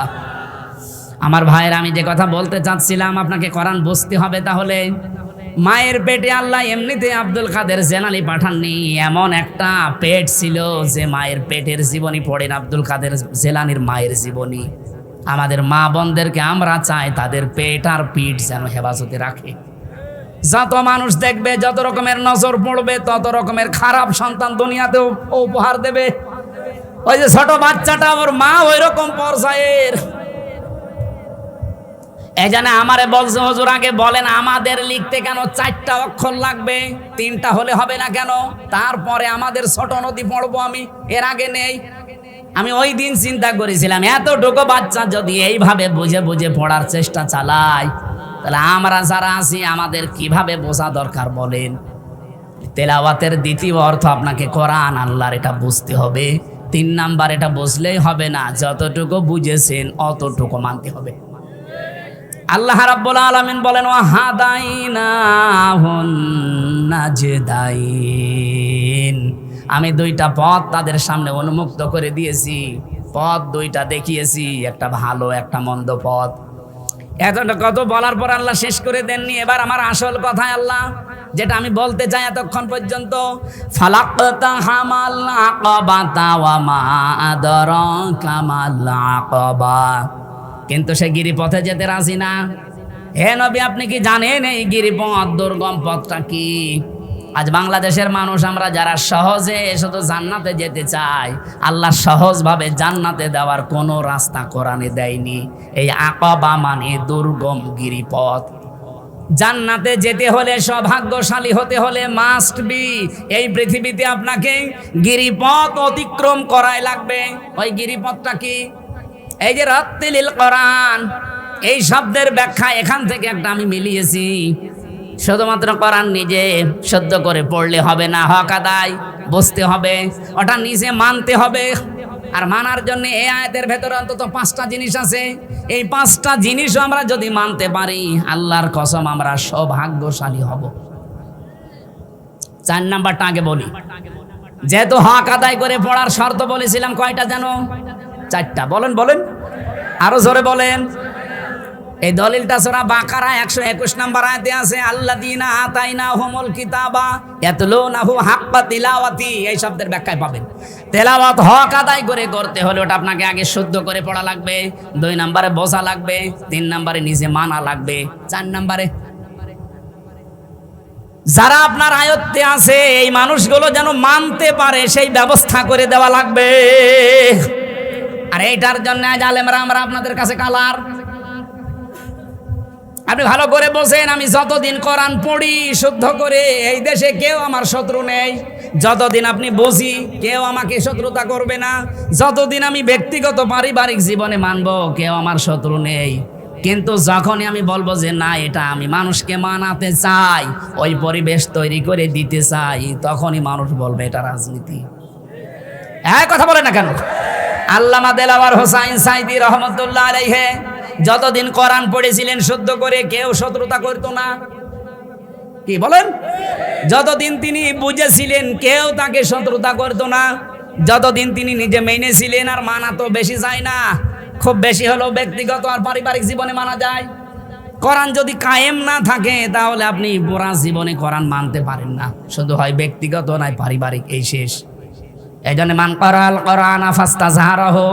Speaker 1: আমার ভাইয়ের, আমি যে কথা বলতে চাচ্ছিলাম, আপনাকে কোরআন বুঝতে হবে। তাহলে মায়ের পেটে আল্লাহ এমনিতে আব্দুল কাদের জেলানি পাঠাননি, এমন একটা পেট ছিল যে মায়ের পেটের জীবনী পড়েন আব্দুল কাদের জেলানির মায়ের জীবনী। আমাদের মা বোনদেরকে আমরা চাই তাদের পেট আর পিঠ যেন হেফাজতে রাখে। যত মানুষ দেখবে, যত রকমের নজর পড়বে, তত রকমের খারাপ সন্তান দুনিয়াতেও উপহার দেবে। ওই যে ছোট বাচ্চাটা, ওর মা ওই রকম পর্যায়ের। এই জন্য আমারে বলছে, হুজুর আগে বলেন আমাদের লিখতে কেন 4টা অক্ষর লাগবে? 3টা হলে হবে না কেন? তারপরে আমাদের ছোট নদী পড়বো আমি, এর আগে নেই। আমি ওই দিন চিন্তা করেছিলাম, এতটুকু বাচ্চা যদি এইভাবে বুঝে বুঝে পড়ার চেষ্টা চালায়, তাহলে আমরা যারা আছি আমাদের কিভাবে বোঝা দরকার বলেন? তেলাওয়াতের দ্বিতীয় অর্থ আপনাকে কোরআন আল্লাহর, এটা বুঝতে হবে। 3 নাম্বার, এটা বুঝলেই হবে না, যতটুকু বুঝেছেন অতটুকু মানতে হবে। আল্লাহ রাব্বুল আলামিন বলেন, ওয়াহাদাইনাহুন নাজদাইন, আমি 2টা পথ তাদের সামনে উন্মুক্ত করে দিয়েছি। পথ 2টা দেখিয়েছি, একটা ভালো একটা মন্দ পথ। এতটা কত বলার পর আল্লাহ শেষ করে দেননি। এবার আমার আসল কথায় আল্লাহ যেটা আমি বলতে চাই এতক্ষণ পর্যন্ত, ফালাকতাহামাল আকাবাতা ওয়া মা আদরাকা মাল আকাবা। কিন্তু সে গিরিপথে যেতে রাজি না। হে নবী, আপনি কি জানেন এই গিরিপথ দুর্গম পথটা কি? আজ বাংলাদেশের মানুষ আমরা যারা সহজে শুধু জান্নাতে যেতে চাই, আল্লাহ সহজভাবে জান্নাতে দেওয়ার কোনো রাস্তা কোরআনে দেয়নি। এই আকাবা মানে দুর্গম গিরিপথ। জান্নাতে যেতে হলে, সৌভাগ্যশালী হতে হলে মাস্ট বি এই পৃথিবীতে আপনাকে গিরিপথ অতিক্রম করাই লাগবে। ওই গিরিপথটা কি? এই যে রাত্তিলিল কোরআন, এই শব্দের ব্যাখ্যা এখান থেকে একটা আমি মিলিয়েছি। শুধুমাত্র কোরআন নিজে শুদ্ধ করে পড়লে হবে না, হক আদায় বুঝতে হবে, ওটা নিজে মানতে হবে। আর মানার জন্য এই আয়াতের ভেতরে অন্তত 5টা জিনিস আছে। এই 5টা জিনিসও আমরা যদি মানতে পারি, আল্লাহর কসম আমরা সৌভাগ্যশালী হব। 4 নাম্বারটা আগে বলি। যেহেতু হক আদায় করে পড়ার শর্ত বলেছিলাম, কয়টা জানো? 4টা। বলেন বলেন, আরো জোরে বলেন। এই দলিলটা সূরা বাকারা 121 নম্বর আয়াতে আছে, আল্লাযীনা আতাইনাহুমুল কিতাবা ইয়াতলুনাহু হাক্কা তিলাওয়াতি। এই শব্দের ব্যাখ্যায় পাবেন তেলাওয়াত হক আদায় করে করতে হলে ওটা আপনাকে আগে শুদ্ধ করে পড়া লাগবে, 2 নম্বরে বোঝা লাগবে, 3 নম্বরে নিজে মানা লাগবে, 4 নম্বরে যারা আপনার আয়ত্তে আছে এই মানুষগুলো যেন মানতে পারে সেই ব্যবস্থা করে দেওয়া লাগবে। আর এইটার জন্য আজ আলেমরা আমরা আপনাদের কাছে কালার। আপনি ভালো করে বোঝেন, আমি যতদিন কোরআন পড়ি শুদ্ধ করে, এই দেশে কেউ আমার শত্রু নেই। যতদিন আপনি বুঝি, কেউ আমাকে শত্রুতা করবে না। যতদিন আমি ব্যক্তিগত পারিবারিক জীবনে মানবো, কেউ আমার শত্রু নেই। কিন্তু যখনই আমি বলবো যে না, এটা আমি মানুষকে মানাতে চাই, ওই পরিবেশ তৈরি করে দিতে চাই, তখনই মানুষ বলবে এটা রাজনীতি। হ্যাঁ, কথা বলে না কেন? আল্লামা দেলাওয়ার হোসাইন সাইদি রহমতুল্লাহ আলাইহি যতদিন কোরআন পড়েছিলেন শুদ্ধ করে, কেউ শত্রুতা করতো না। কি বলেন? যতদিন তিনি বুঝেছিলেন, কেউ তাকে শত্রুতা করতো না। যতদিন তিনি নিজে মেনেছিলেন, আর মানা তো বেশি যায় না, খুব বেশি হলেও ব্যক্তিগত আর পারিবারিক জীবনে মানা যায়। কোরআন যদি কায়েম না থাকে, তাহলে আপনি পুরা জীবনে কোরআন মানতে পারেন না, শুধু হয় ব্যক্তিগত নয় পারিবারিক, এই শেষ। এই জন্য মান করাল কোরআন ফাস্তাজহারাহু,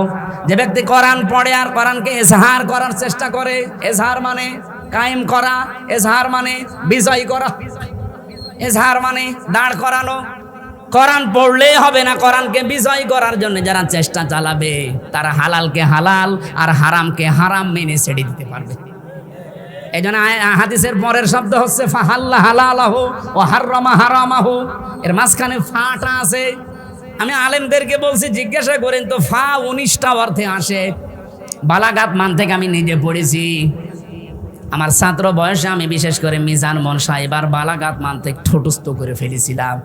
Speaker 1: যে ব্যক্তি কোরআন পড়ে আর কোরআনকে এজহার করার চেষ্টা করে, এজহার মানে কায়েম করা, এজহার মানে বিজয় করা, এজহার মানে দাঁড় করানো। কোরআন পড়লেই হবে না, কোরআনকে বিজয় করার জন্য যারা চেষ্টা চালাবে, তারা হালালকে হালাল আর হারামকে হারাম মেনে ছেড়ে দিতে পারবে। এই জন্য হাদিসের পরের শব্দ হচ্ছে ফাহাল্লা হালালাহু ওয়া হাররামা হারামাহু, এর মাঝখানে ফাটা আছে। আমি আলেমদেরকে বলছি, জিজ্ঞাসা করেন তো, ফা 19টা অর্থে আসে। বালাগাত মান থেকে আমি নিজে পড়েছি। আমার ছাত্র বয়সে আমি বিশেষ করে মিজান মন সাহেবার বালাগাত মান থেকে ঠোঁটস্থ করে ফেলেছিলাম।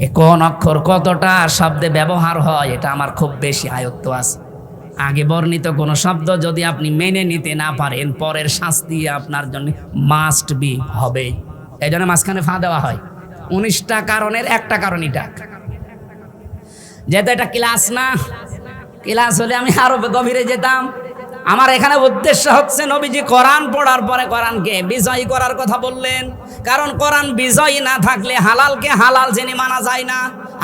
Speaker 1: এ কোন অক্ষর কতটা শব্দে ব্যবহার হয়, এটা আমার খুব বেশি আয়ত্ত আছে। আগে বর্ণিত কোনো শব্দ যদি আপনি মেনে নিতে না পারেন, পরের শাস্তি আপনার জন্য মাস্ট বি হবে। এই জন্য মাঝখানে ফা দেওয়া হয়। 19টা কারণের একটা কারণ এটা। যেহেতু এটা ক্লাস না, ক্লাস হলে আমি আরো গভীরে যেতাম। আমার এখানে উদ্দেশ্য হচ্ছে, নবীজি কোরআন পড়ার পরে কোরআনকে বিজয়ী করার কথা বললেন। কারণ কোরআন বিজয়ী না থাকলে হালালকে হালাল জেনে মানা যায় না,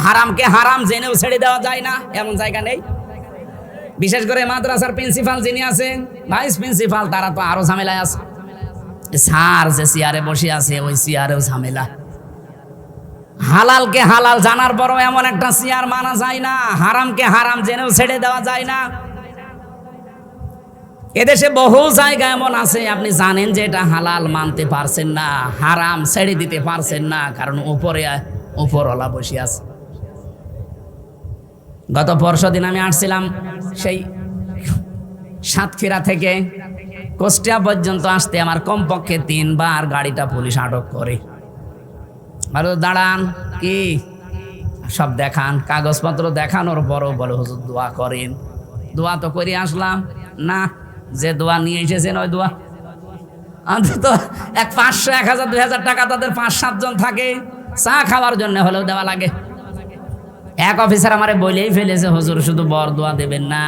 Speaker 1: হারামকে হারাম জেনেও ছেড়ে দেওয়া যায় না, এমন জায়গা নেই। বিশেষ করে মাদ্রাসার প্রিন্সিপাল যিনি আছেন, ভাইস প্রিন্সিপাল, তারা তো আরো ঝামেলায় আছে। স্যার যে চেয়ারে বসে আছে, ওই চেয়ারেও ঝামেলা। হালালকে হালাল জানার পরও এমন একটা চেয়ার মানা যায় না, হারামকে হারাম জেনেও ছেড়ে দেওয়া যায় না। এদেশে বহু জায়গা এমন আছে, আপনি জানেন যে এটা হালাল, মানতে পারছেন না, হারাম ছেড়ে দিতে পারছেন না, কারণ উপরওয়ালা বসে আছে। গত পরশুদিন আমি আসছিলাম সেই সাতক্ষীরা থেকে কুষ্টিয়া পর্যন্ত আসতে আমার কমপক্ষে 3 বার গাড়িটা পুলিশ আটক করে। আর দাঁড়ান, কি সব দেখান, কাগজপত্র দেখানোর পরও বলে হুজুর দোয়া করেন। দোয়া তো করে আসলাম না, যে দোয়া নিয়ে এসেছেন ওই দোয়া অন্তত 500, 1000, 2000 টাকা তাদের 5-7 জন থাকে, চা খাওয়ার জন্য হলেও দেওয়া লাগে। এক অফিসার আমারে বলেই ফেলেছে, হুজুর শুধু বর দোয়া দেবেন না,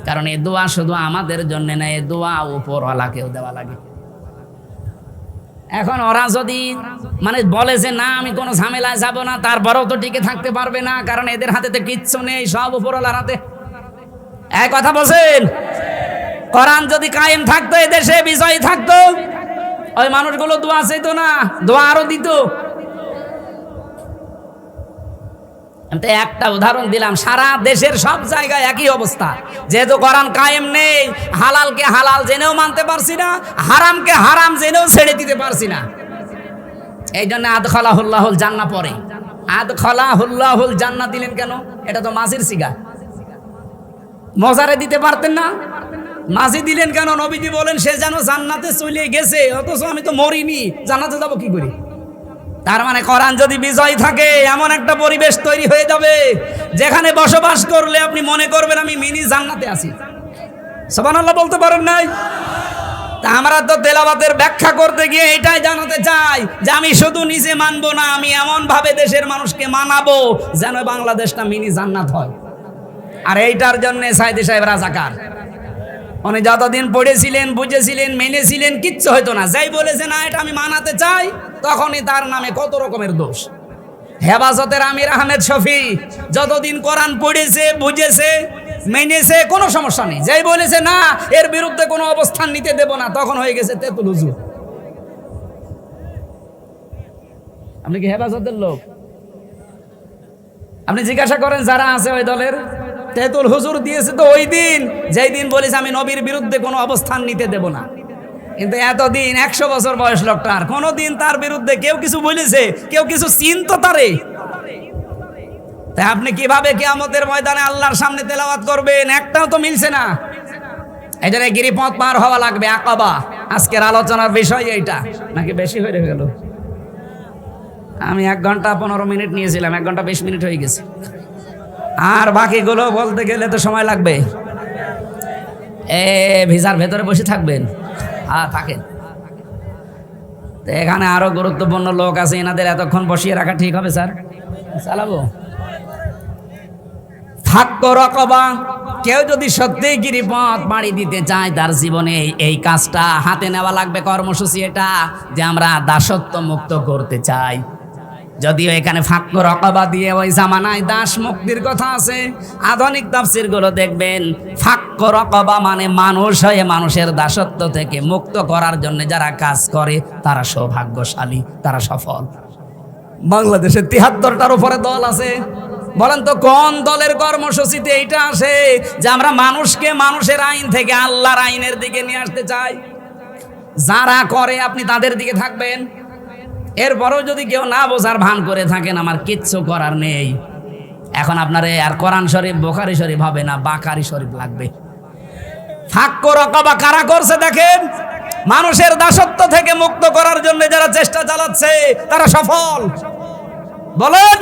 Speaker 1: কারণ এই দোয়া শুধু আমাদের জন্য না, এই দোয়া উপরওয়ালাকেও দেওয়া লাগে। এখন ওরা যদি মানে বলে যে না আমি কোনো ঝামেলায় যাব না, তারপরেও তো টিকে থাকতে পারবে না, কারণ এদের হাতে তো কিচ্ছু নেই, সব উপরওয়ালার হাতে। এক কথা বলছেন, কোরআন যদি কায়েম থাকতো এ দেশে বিজয় থাকতো, ওই মানুষগুলো দোয়া চাইতো না, দোয়া আরো দিত। একটা উদাহরণ দিলাম, সারা দেশের সব জায়গায় একই অবস্থা। যেহেতু কোরআন কায়েম নেই, হালালকে হালাল জেনেও মানতে পারছি না, হারামকে হারাম জেনেও ছেড়ে দিতে পারছি না। এই জন্য আদখালাহুল্লাহুল জান্নাহ পড়ে। আদখালাহুল্লাহুল জান্নাহ দিলেন কেন? এটা তো মাঝির সিগা, মজারে দিতে পারতেন না? মাঝি দিলেন কেন? নবীজি বলেন সে যেন জান্নাতে চলে গেছে, অথচ আমি তো মরিনি, জান্নাতে যাবো কি করে? তার মানে কোরআন যদি বিজয় থাকে, এমন একটা পরিবেশ তৈরি হয়ে যাবে যেখানে বসবাস করলে আপনি মনে করবেন আমি মিনি জান্নাতে আছি। সুবহানাল্লাহ বলতে পারেন নাই? তা আমরা তো তেলাওয়াতের ব্যাখ্যা করতে গিয়ে এটাই জানাতে চাই যে আমি শুধু নিজে মানবো না, আমি এমন ভাবে দেশের মানুষকে মানাবো যেন বাংলাদেশটা মিনি জান্নাত হয়। আর এইটার জন্য সাইদি সাহেব রাজাকার। উনি যতদিন পড়েছিলেন, বুঝেছিলেন, মেনেছিলেন, কিচ্ছু হইতো না। যাই বলেছে না এটা আমি মানাতে চাই, তখনই তার নামে কত রকমের দোষ। হেফাজতের আমির আহমেদ শফি যতদিন কোরআন পড়েছে, বুঝেছে, মেনেছে, কোনো সমস্যা নেই। যাই বলেছে না এর বিরুদ্ধে কোনো অবস্থান নিতে দেব না, তখন হয়ে গেছে তেতুল হুজুর। আপনি কি হেফাজতের লোক? আপনি জিজ্ঞাসা করেন যারা আছে ওই দলের, তেতুল হুজুর দিয়েছে তো ওই দিন যেই দিন বলেছে আমি নবীর বিরুদ্ধে কোনো অবস্থান নিতে দেব না। কিন্তু এতদিন 100 বছর বয়স লোকটার, কোনোদিন তার বিরুদ্ধে কেউ কিছু বলেছে, কেউ কিছু চিন্তা তারে? তাই আপনি কিভাবে কিয়ামতের ময়দানে আল্লাহর সামনে তেলাওয়াত করবেন? একটাও তো মিলছে না। এই জন্য গিরিপথ পার হওয়া লাগবে, আকাবা। আজকের আলোচনার বিষয় এইটা, নাকি বেশি হয়ে গেল? আমি 1 ঘন্টা 15 মিনিট নিয়েছিলাম, 1 ঘন্টা 20 মিনিট হয়ে গেছে। আর বাকিগুলো বলতে গেলে তো সময় লাগবে। ভিসার ভেতরে বসে থাকবেন? হ্যাঁ থাকেন। তো এখানে আরো গুরুত্বপূর্ণ লোক আছে, এনাদের এতক্ষণ বসিয়ে রাখা ঠিক হবে স্যার? চালাবো। ফাক্ক রকবা, কেউ যদি সত্যিই গিরিপথ পাড়ি দিতে চায় তার জীবনে এই কাজটা হাতে নেওয়া লাগবে। কর্মসূচি এটা যে আমরা দাসত্ব মুক্ত করতে চাই। যদিও এখানে ফাক্ক রকবা দিয়ে ওই জামানায় দাস মুক্তির কথা আছে, আধুনিক তাফসীরগুলো দেখবেন ফাক্ক রকবা মানে মানুষ হয়ে মানুষের দাসত্ব থেকে মুক্ত করার জন্য যারা কাজ করে তারা সৌভাগ্যশালী, তারা সফল। বাংলাদেশে 73টার উপরে দল আছে। বলেন তো কোন দলের কর্মসূচিতে এইটা আসে যে আমরা মানুষকে মানুষের আইন থেকে আল্লাহর আইনের দিকে নিয়ে আসতে চাই? যারা করে আপনি তাদের দিকে থাকবেন। এরপরেও যদি কেউ না বোঝার ভান করে থাকেন, আমার কিচ্ছু করার নেই। এখন আপনার আর কোরআন শরীফ, বুখারী শরীফ হবে না, বাকারি শরীফ লাগবে। ফাক্ক রকবা কারা করছে দেখেন, মানুষের দাসত্ব থেকে মুক্ত করার জন্য যারা চেষ্টা চালাচ্ছে তারা সফল। বলেন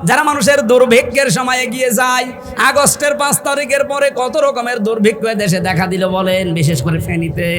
Speaker 1: যারা মানুষের দুর্ভিক্ষের সময় এগিয়ে যায়। আগস্টের 5 তারিখের পরে কত রকমের দুর্ভিক্ষ দেশে দেখা দিল বলেন, বিশেষ করে ফেনীতে।